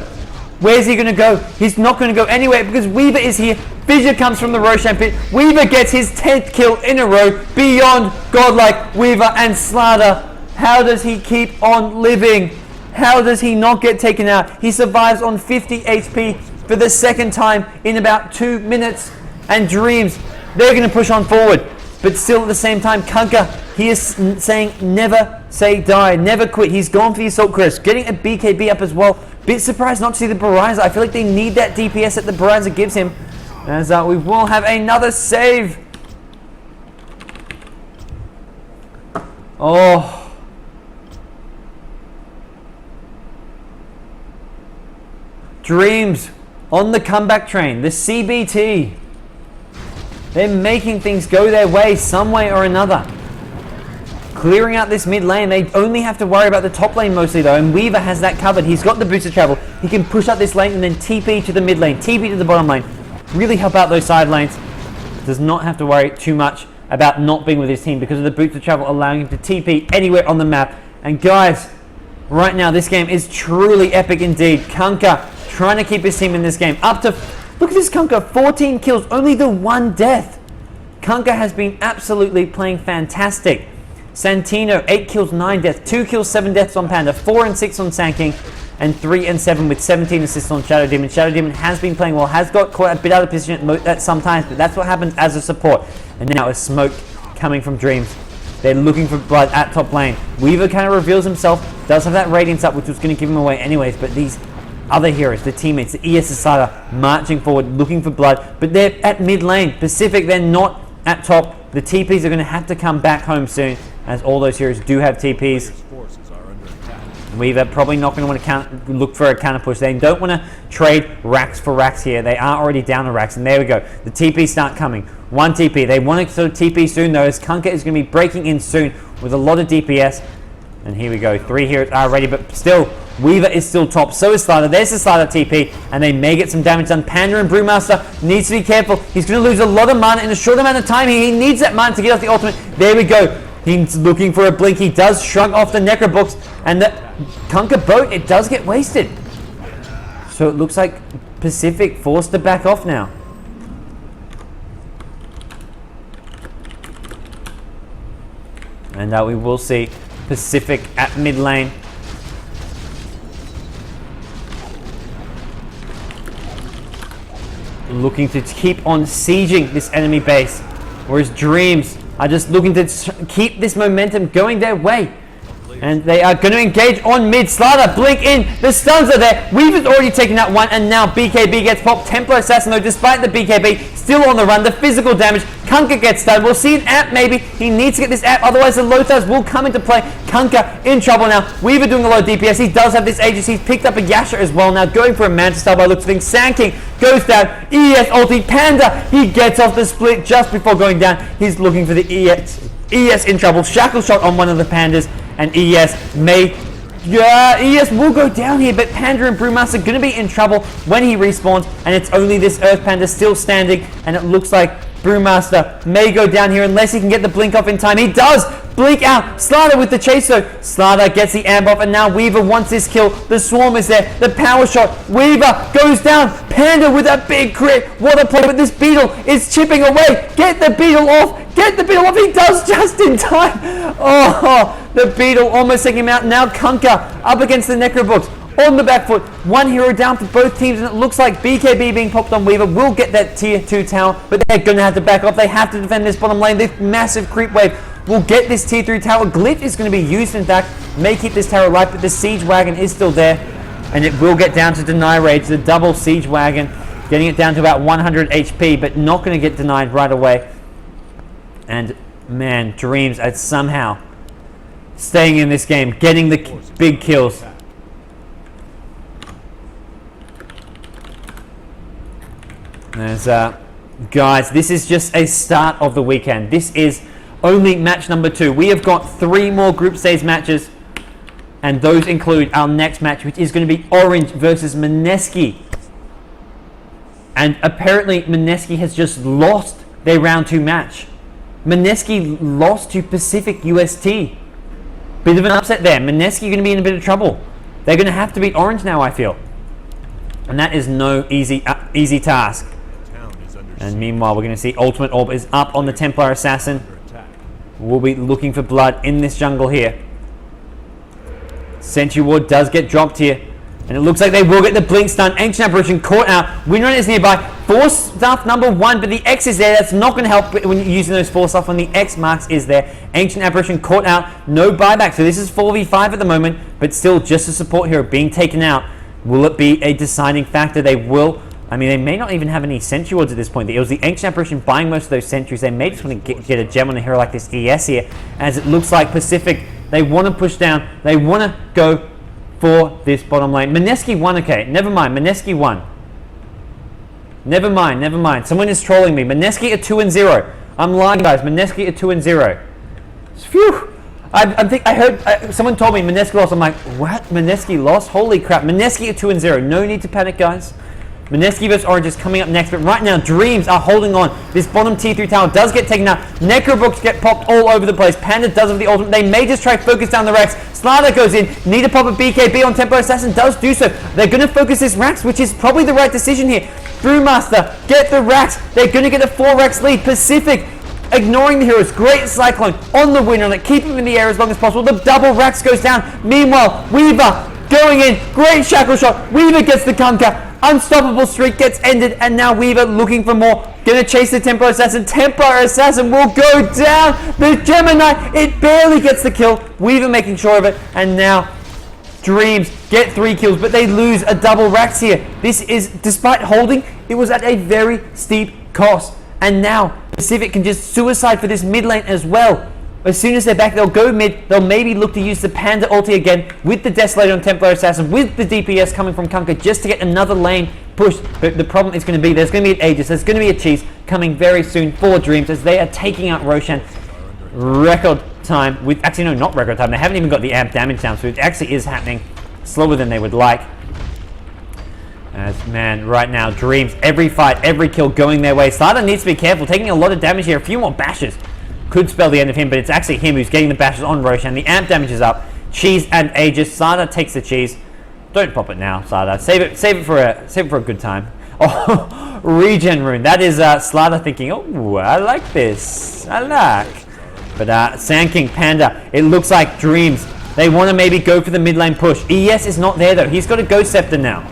Where's he gonna go? He's not gonna go anywhere because Weaver is here. Fissure comes from the Roshan pit. Weaver gets his 10th kill in a row. Beyond godlike, Weaver and Slada. How does he keep on living? How does he not get taken out? He survives on 50 HP for the second time in about 2 minutes. And Dreamz, they're going to push on forward. But still at the same time, Kunkka, he is saying never say die, never quit. He's gone for the Assault Crisp, getting a BKB up as well. Bit surprised not to see the Baraiza. I feel like they need that DPS that the Baraiza gives him. As we will have another save. Oh. Dreamz on the comeback train, the CBT. They're making things go their way some way or another. Clearing out this mid lane. They only have to worry about the top lane mostly though, and Weaver has that covered. He's got the boost of travel. He can push up this lane and then TP to the mid lane, TP to the bottom lane. Really help out those side lanes. Does not have to worry too much about not being with his team because of the boost of travel allowing him to TP anywhere on the map. And guys, right now this game is truly epic indeed. Kunkka trying to keep his team in this game. Up to, look at this Kunkka, 14 kills, only the 1 death. Kunkka has been absolutely playing fantastic. Santino, 8 kills, 9 deaths, 2 kills, 7 deaths on Panda, 4 and 6 on Sand and 3 and 7 with 17 assists on Shadow Demon. Shadow Demon has been playing well, has got quite a bit out of position at sometimes, but that's what happens as a support. And now a smoke coming from Dreamz. They're looking for blood at top lane. Weaver kind of reveals himself, does have that Radiance up, which was going to give him away anyways, but these other heroes, the teammates, the ES Asada, marching forward, looking for blood, but they're at mid lane. Pacific, they're not at top. The TPs are going to have to come back home soon, as all those heroes do have TPs. Weaver probably not going to want to look for a counter push. They don't want to trade racks for racks here. They are already down the racks, and there we go. The TPs start coming. 1 TP. They want to sort of TP soon, though, as Kunkka is going to be breaking in soon with a lot of DPS. And here we go. 3 heroes are ready, but still, Weaver is still top. So is Slider. There's the Slider TP, and they may get some damage done. Panda and Brewmaster needs to be careful. He's going to lose a lot of mana in a short amount of time. He needs that mana to get off the ultimate. There we go. He's looking for a blink. He does shrug off the Necro books, and the Kunkka boat, it does get wasted. So it looks like Pacific forced to back off now. And we will see Pacific at mid lane. Looking to keep on sieging this enemy base, whereas Dreamz are just looking to keep this momentum going their way. And they are going to engage on mid. Slider, blink in. The stuns are there. Weaver's already taken out 1, and now BKB gets popped. Templar Assassin, though, despite the BKB, still on the run. The physical damage. Kunkka gets stunned. We'll see an app, maybe. He needs to get this app, otherwise the Lothars will come into play. Kunkka in trouble now. Weaver doing a lot of DPS. He does have this Aegis. He's picked up a Yasha as well now, going for a Manta style by looks of things. Sand King goes down. ES ulti. Panda, he gets off the split just before going down. He's looking for the ES. ES in trouble. Shackle shot on one of the Pandas. And ES may, ES will go down here, but Panda and Brewmaster are going to be in trouble when he respawns, and it's only this Earth Panda still standing, and it looks like Brewmaster may go down here unless he can get the blink off in time. He does! Blink out! Slider with the chase though. Slider gets the amp off, and now Weaver wants this kill. The swarm is there. The power shot. Weaver goes down. Panda with a big crit. What a play, but this beetle is chipping away. Get the beetle off. Get the beetle off. He does just in time. Oh, the beetle almost taking him out. Now Kunkka up against the Necro books. On the back foot, 1 hero down for both teams, and it looks like BKB being popped on Weaver will get that tier 2 tower, but they're going to have to back off. They have to defend this bottom lane. This massive creep wave will get this tier 3 tower. Glitch is going to be used, in fact, may keep this tower alive, but the siege wagon is still there, and it will get down to deny rage. The double siege wagon, getting it down to about 100 HP, but not going to get denied right away. And man, Dreamz at somehow staying in this game, getting the big kills. There's, guys, this is just a start of the weekend. This is only match number 2. We have got 3 more group stage matches, and those include our next match, which is going to be Orange versus Mineski. And apparently Mineski has just lost their round 2 match. Mineski lost to Pacific UST. Bit of an upset there. Mineski going to be in a bit of trouble. They're going to have to beat Orange now, I feel. And that is no easy task. And meanwhile, we're going to see Ultimate Orb is up on the Templar Assassin. We'll be looking for blood in this jungle here. Sentry Ward does get dropped here. And it looks like they will get the blink stun. Ancient Apparition caught out. Windrunner is nearby. Force stuff number 1, but the X is there. That's not going to help when you're using those force stuff when the X marks is there. Ancient Apparition caught out. No buyback. So this is 4v5 at the moment, but still just a support hero being taken out. Will it be a deciding factor? They will. I mean, they may not even have any sentry wards at this point. It was the Ancient Apparition buying most of those sentries. They may just want to get a gem on a hero like this ES here, as it looks like Pacific, they want to push down. They want to go for this bottom lane. Mineski won, okay. Never mind. Mineski won. Never mind. Someone is trolling me. Mineski at 2-0. I'm lying, guys. Mineski at 2-0. Phew. I heard someone told me Mineski lost. I'm like, what? Mineski lost? Holy crap. Mineski at 2-0. No need to panic, guys. Mineski vs Orange is coming up next, but right now Dreamz are holding on. This bottom tier 3 tower does get taken out. Necrobooks get popped all over the place. Panda does with the ultimate. They may just try to focus down the Rex. Slider goes in. Need to pop a BKB on Tempo Assassin. Does do so. They're going to focus this Rax, which is probably the right decision here. Brewmaster, get the Rax. They're going to get a 4 Rax lead. Pacific, ignoring the heroes. Great Cyclone on the winner. Like, keep him in the air as long as possible. The double Rax goes down. Meanwhile, Weaver going in. Great Shackle Shot. Weaver gets the conquer. Unstoppable streak gets ended, and now Weaver looking for more. Gonna chase the Tempo Assassin. Tempo Assassin will go down. The Gemini, it barely gets the kill. Weaver making sure of it, and now Dreamz get 3 kills, but they lose a double Rax here. This is, despite holding, it was at a very steep cost. And now Pacific can just suicide for this mid lane as well. As soon as they're back, they'll go mid. They'll maybe look to use the Panda ulti again with the Desolator on Templar Assassin, with the DPS coming from Kunkka, just to get another lane push. But the problem is going to be, there's going to be an Aegis, there's going to be a cheese coming very soon for Dreamz as they are taking out Roshan. Record time with, actually no, not record time. They haven't even got the amp damage down, so it actually is happening slower than they would like. As, man, right now, Dreamz, every fight, every kill going their way. Slider needs to be careful, taking a lot of damage here. A few more bashes could spell the end of him, but it's actually him who's getting the bashes on Roshan. The amp damage is up. Cheese and Aegis. Sada takes the cheese. Don't pop it now, Sada. Save it for a good time. Oh, regen rune. That is Slada thinking, oh, I like this. I like. But Sand King, Panda, it looks like Dreamz. They want to maybe go for the mid lane push. ES is not there though. He's got a Ghost Scepter now.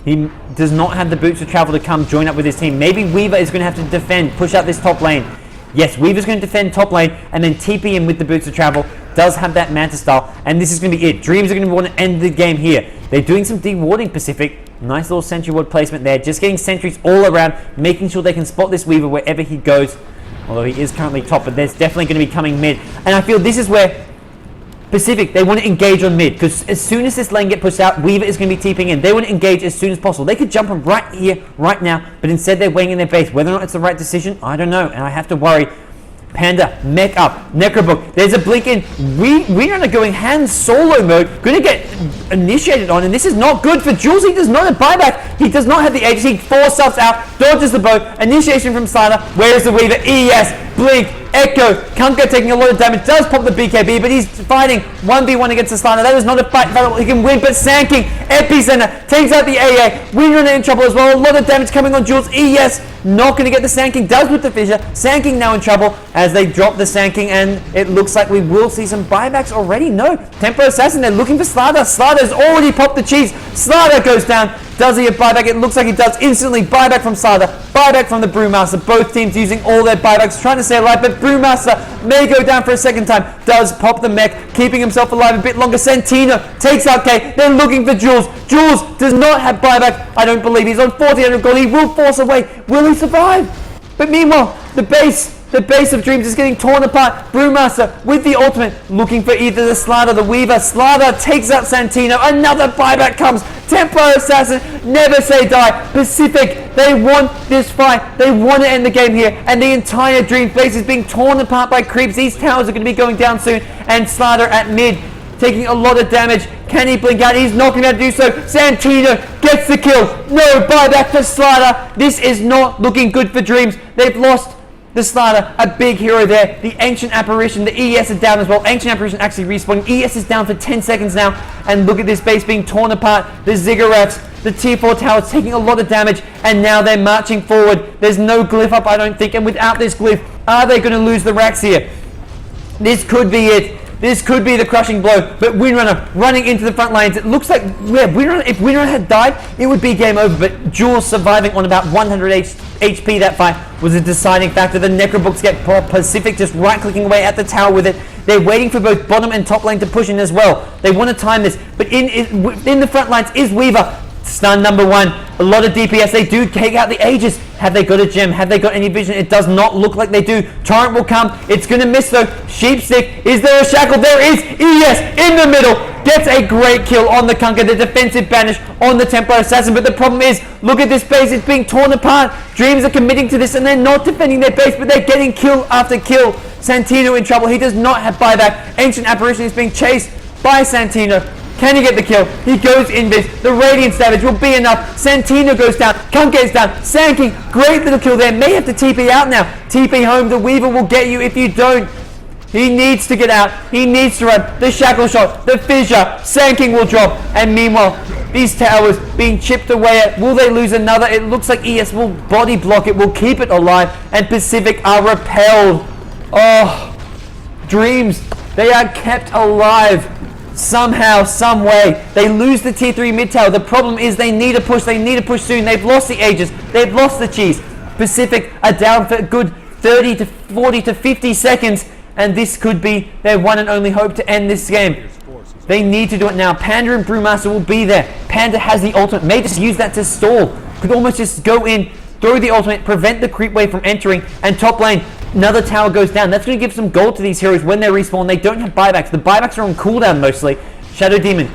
He does not have the boots of travel to come join up with his team. Maybe Weaver is going to have to defend, push out this top lane. Yes, Weaver's going to defend top lane and then TP him with the boots of travel. Does have that Manta style, and this is going to be it. Dreamz are going to want to end the game here. They're doing some de-warding Pacific. Nice little sentry ward placement there. Just getting sentries all around, making sure they can spot this Weaver wherever he goes. Although he is currently top, but there's definitely going to be coming mid. And I feel this is where Pacific, they want to engage on mid, because as soon as this lane gets pushed out, Weaver is going to be TPing in. They want to engage as soon as possible. They could jump him right here, right now, but instead they're waiting in their base. Whether or not it's the right decision, I don't know, and I have to worry. Panda, mech up, Necrobook, there's a blink in. We are going Han Solo mode, going to get initiated on, and this is not good for Jules. He does not have buyback, he does not have the Aegis, he 4 subs out, dodges the bow, initiation from Slider. Where is the Weaver? ES, blink, Echo, Kunkka taking a lot of damage, does pop the BKB, but he's fighting 1v1 against the Slider. That is not a fight he can win, but Sand King, Epicenter, takes out the AA, Windrunner in trouble as well, a lot of damage coming on Jules. ES, not going to get the Sand King, does with the fissure. Sand King now in trouble as they drop the Sand King, and it looks like we will see some buybacks already. No, Tempo Assassin, they're looking for Slider. Slider's already popped the cheese. Slider goes down. Does he have buyback? It looks like he does. Instantly buyback from Slider, buyback from the Brewmaster. Both teams using all their buybacks, trying to stay alive, but Brewmaster may go down for a second time. Does pop the mech, keeping himself alive a bit longer. Santino takes out K. They're looking for Jules. Jules does not have buyback. I don't believe he's on 1400 gold. He will force away. Will he survive? But meanwhile, the base of Dreamz is getting torn apart. Brewmaster with the ultimate, looking for either the Slider or the Weaver. Slider takes out Santino. Another buyback comes. Tempo Assassin, never say die. Pacific, they want this fight. They want to end the game here. And the entire Dreamz base is being torn apart by creeps. These towers are going to be going down soon. And Slider at mid, taking a lot of damage. Can he blink out? He's not going to do so. Santino gets the kill. No buyback for Slider. This is not looking good for Dreamz. They've lost the Slider, a big hero there. The Ancient Apparition, the ES is down as well. Ancient Apparition actually respawning. ES is down for 10 seconds now. And look at this base being torn apart. The Ziggurats, the tier 4 towers taking a lot of damage. And now they're marching forward. There's no glyph up, I don't think. And without this glyph, are they going to lose the Rax here? This could be it. This could be the crushing blow, but Windrunner running into the front lines. It looks like, yeah, if Windrunner had died, it would be game over, but Jules surviving on about 100 HP that fight was a deciding factor. The Necrobooks get Pacific just right-clicking away at the tower with it. They're waiting for both bottom and top lane to push in as well. They want to time this, but in the front lines is Weaver. Stun number 1, a lot of DPS. They do take out the Aegis. Have they got a gem? Have they got any vision? It does not look like they do. Torrent will come. It's going to miss though. Sheepstick. Is there a shackle? There is. ES in the middle. Gets a great kill on the Kunkka. The defensive banish on the Templar Assassin. But the problem is, look at this base. It's being torn apart. Dreamz are committing to this and they're not defending their base, but they're getting kill after kill. Santino in trouble. He does not have buyback. Ancient Apparition is being chased by Santino. Can he get the kill? He goes invis. The Radiant Savage will be enough. Santino goes down. Kunkka is down. Sankey, great little kill there. May have to TP out now. TP home. The Weaver will get you if you don't. He needs to get out. He needs to run. The shackle shot. The fissure. Sanking will drop. And meanwhile, these towers being chipped away at. Will they lose another? It looks like ES will body block it. Will keep it alive. And Pacific are repelled. Oh, Dreamz. They are kept alive. Somehow, some way, they lose the tier 3 mid tower. The problem is they need a push. They need a push soon. They've lost the Aegis. They've lost the cheese. Pacific are down for a good 30 to 40 to 50 seconds, and this could be their one and only hope to end this game. They need to do it now. Panda and Brewmaster will be there. Panda has the ultimate. May just use that to stall. Could almost just go in, throw the ultimate, prevent the creep wave from entering, and top lane. Another tower goes down. That's going to give some gold to these heroes when they respawn. They don't have buybacks. The buybacks are on cooldown mostly. Shadow Demon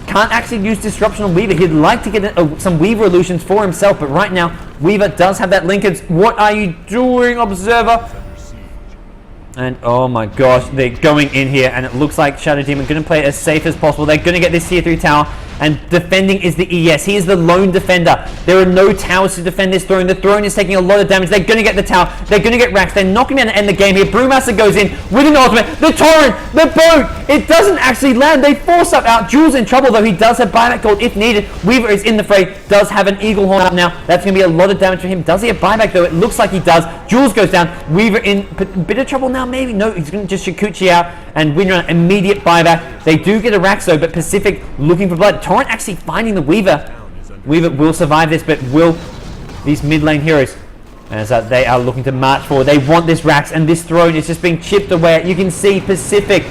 can't actually use Disruption on Weaver. He'd like to get some Weaver illusions for himself, but right now, Weaver does have that linkage. What are you doing, Observer? And oh my gosh, they're going in here, and it looks like Shadow Demon going to play it as safe as possible. They're going to get this tier 3 tower, and defending is the ES. He is the lone defender. There are no towers to defend this throne. The throne is taking a lot of damage. They're going to get the tower. They're going to get racks. They're not going to be able to end the game here. Brewmaster goes in with an ultimate. The torrent, the boat. It doesn't actually land. They force up out. Jules in trouble, though. He does have buyback gold if needed. Weaver is in the fray. Does have an eagle horn up now. That's going to be a lot of damage for him. Does he have buyback, though? It looks like he does. Jules goes down. Weaver in a bit of trouble now, maybe. No, he's going to just Shikuchi out and Windrunner immediate buyback. They do get a Rax though, but Pacific looking for blood. Torrent actually finding the Weaver. Weaver will survive this, but will these mid lane heroes, as they are looking to march forward. They want this Rax, and this throne is just being chipped away. You can see Pacific.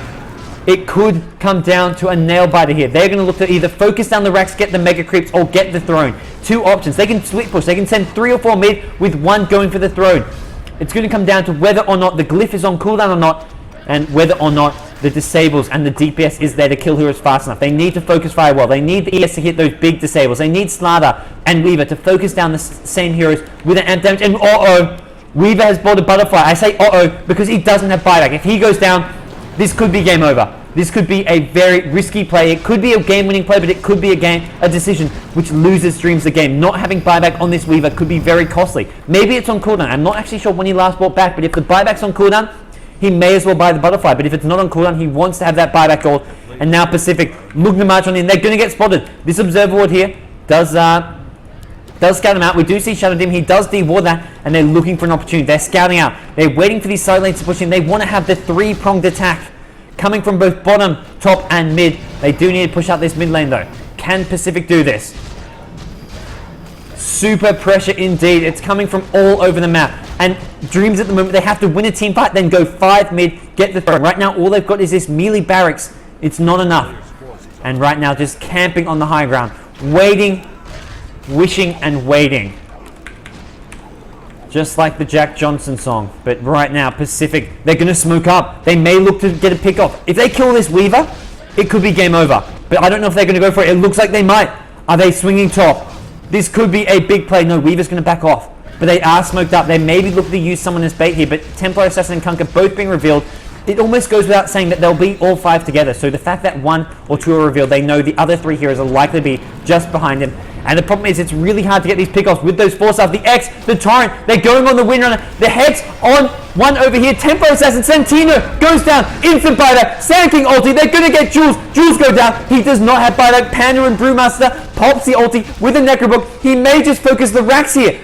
It could come down to a nail biter here. They're going to look to either focus down the Rax, get the mega creeps, or get the throne. Two options. They can split push. They can send 3 or 4 mid with one going for the throne. It's going to come down to whether or not the glyph is on cooldown or not, and whether or not the disables and the DPS is there to kill heroes fast enough. They need to focus fire well. They need the ES to hit those big disables. They need Slardar and Weaver to focus down the same heroes with an amp damage. And uh-oh, Weaver has bought a butterfly. I say uh-oh because he doesn't have buyback. If he goes down, this could be game over. This could be a very risky play. It could be a game-winning play, but it could be a decision which loses Dreamz the game. Not having buyback on this Weaver could be very costly. Maybe it's on cooldown. I'm not actually sure when he last bought back, but if the buyback's on cooldown, he may as well buy the butterfly. But if it's not on cooldown, he wants to have that buyback gold. And now Pacific looking to march on in. They're going to get spotted. This Observer Ward here does scout him out. We do see Shadow Demon. He does de-ward that, and they're looking for an opportunity. They're scouting out. They're waiting for these side lanes to push in. They want to have the 3-pronged attack coming from both bottom, top, and mid. They do need to push out this mid lane, though. Can Pacific do this? Super pressure indeed. It's coming from all over the map. And Dreamz at the moment, they have to win a team fight, then go 5 mid, get the throne. Right now, all they've got is this melee barracks. It's not enough. And right now, just camping on the high ground. Waiting, wishing, and waiting. Just like the Jack Johnson song. But right now, Pacific, they're going to smoke up. They may look to get a pick off. If they kill this Weaver, it could be game over. But I don't know if they're going to go for it. It looks like they might. Are they swinging top? This could be a big play. No, Weaver's going to back off. But they are smoked up. They maybe look to use someone as bait here. But Templar, Assassin, and Kunkka both being revealed. It almost goes without saying that they'll be all 5 together. So the fact that 1 or 2 are revealed, they know the other 3 heroes are likely to be just behind him. And the problem is it's really hard to get these pickoffs with those 4 stars. The X, the Torrent, they're going on the Windrunner. The Hex on 1 over here. Tempo Assassin, Santino goes down. Instant buyback. Sand King ulti. They're going to get Jules. Jules go down. He does not have buyback. Panda and Brewmaster pops the ulti with a Necrobook. He may just focus the Rax here.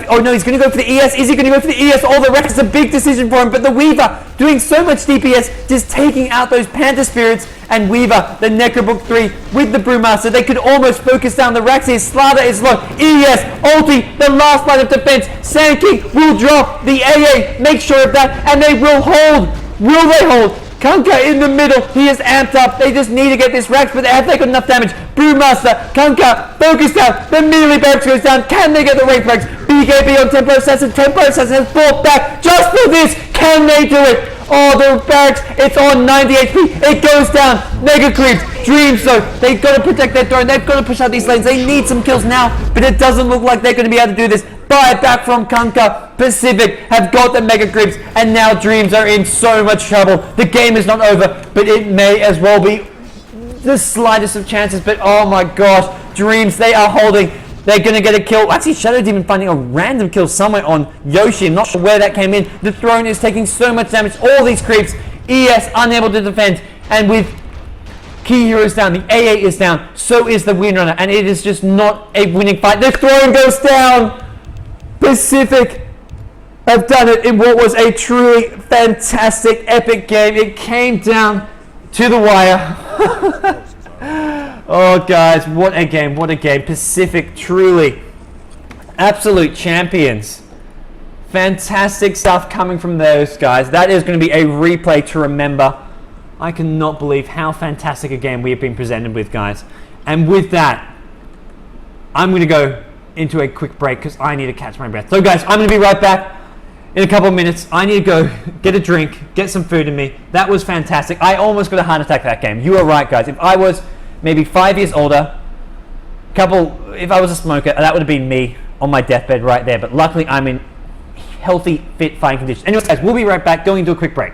Oh no, he's going to go for the ES. Is he going to go for the ES? Oh, the Rex is a big decision for him, but the Weaver doing so much DPS, just taking out those Panther Spirits, and Weaver, the Necrobook 3 with the Brewmaster. They could almost focus down the Rex here. Slaughter is low. ES, ulti, the last line of defense. Sand King will drop the AA. Make sure of that, and they will hold. Will they hold? Kunkka in the middle, he is amped up. They just need to get this Rex, but have they got enough damage? Brewmaster, Kunkka, focus down. The melee barracks goes down. Can they get the Wraith Rex? BKB on Tempo Assassin. Tempo Assassin has brought back just for this. Can they do it? Oh, the barracks, it's on 90 HP. It goes down. Mega Creeps, Dreamz though. They've got to protect their throne. They've got to push out these lanes. They need some kills now, but it doesn't look like they're going to be able to do this. Buy back from Kunkka. Pacific have got the Mega Creeps, and now Dreamz are in so much trouble. The game is not over, but it may as well be the slightest of chances. But oh my gosh, Dreamz, they are holding. They're going to get a kill. Actually, Shadow Demon finding a random kill somewhere on Yoshi. I'm not sure where that came in. The throne is taking so much damage. All these creeps. ES unable to defend. And with key heroes down, the AA is down. So is the Windrunner. And it is just not a winning fight. The throne goes down. Pacific have done it in what was a truly fantastic, epic game. It came down to the wire. Oh, guys, what a game, what a game. Pacific, truly absolute champions. Fantastic stuff coming from those guys. That is going to be a replay to remember. I cannot believe how fantastic a game we have been presented with, guys. And with that, I'm going to go into a quick break because I need to catch my breath. So, guys, I'm going to be right back in a couple of minutes. I need to go get a drink, get some food in me. That was fantastic. I almost got a heart attack that game. You are right, guys. If I was maybe 5 years older, if I was a smoker, that would have been me on my deathbed right there. But luckily, I'm in healthy, fit, fine condition. Anyways, guys, we'll be right back, going into a quick break.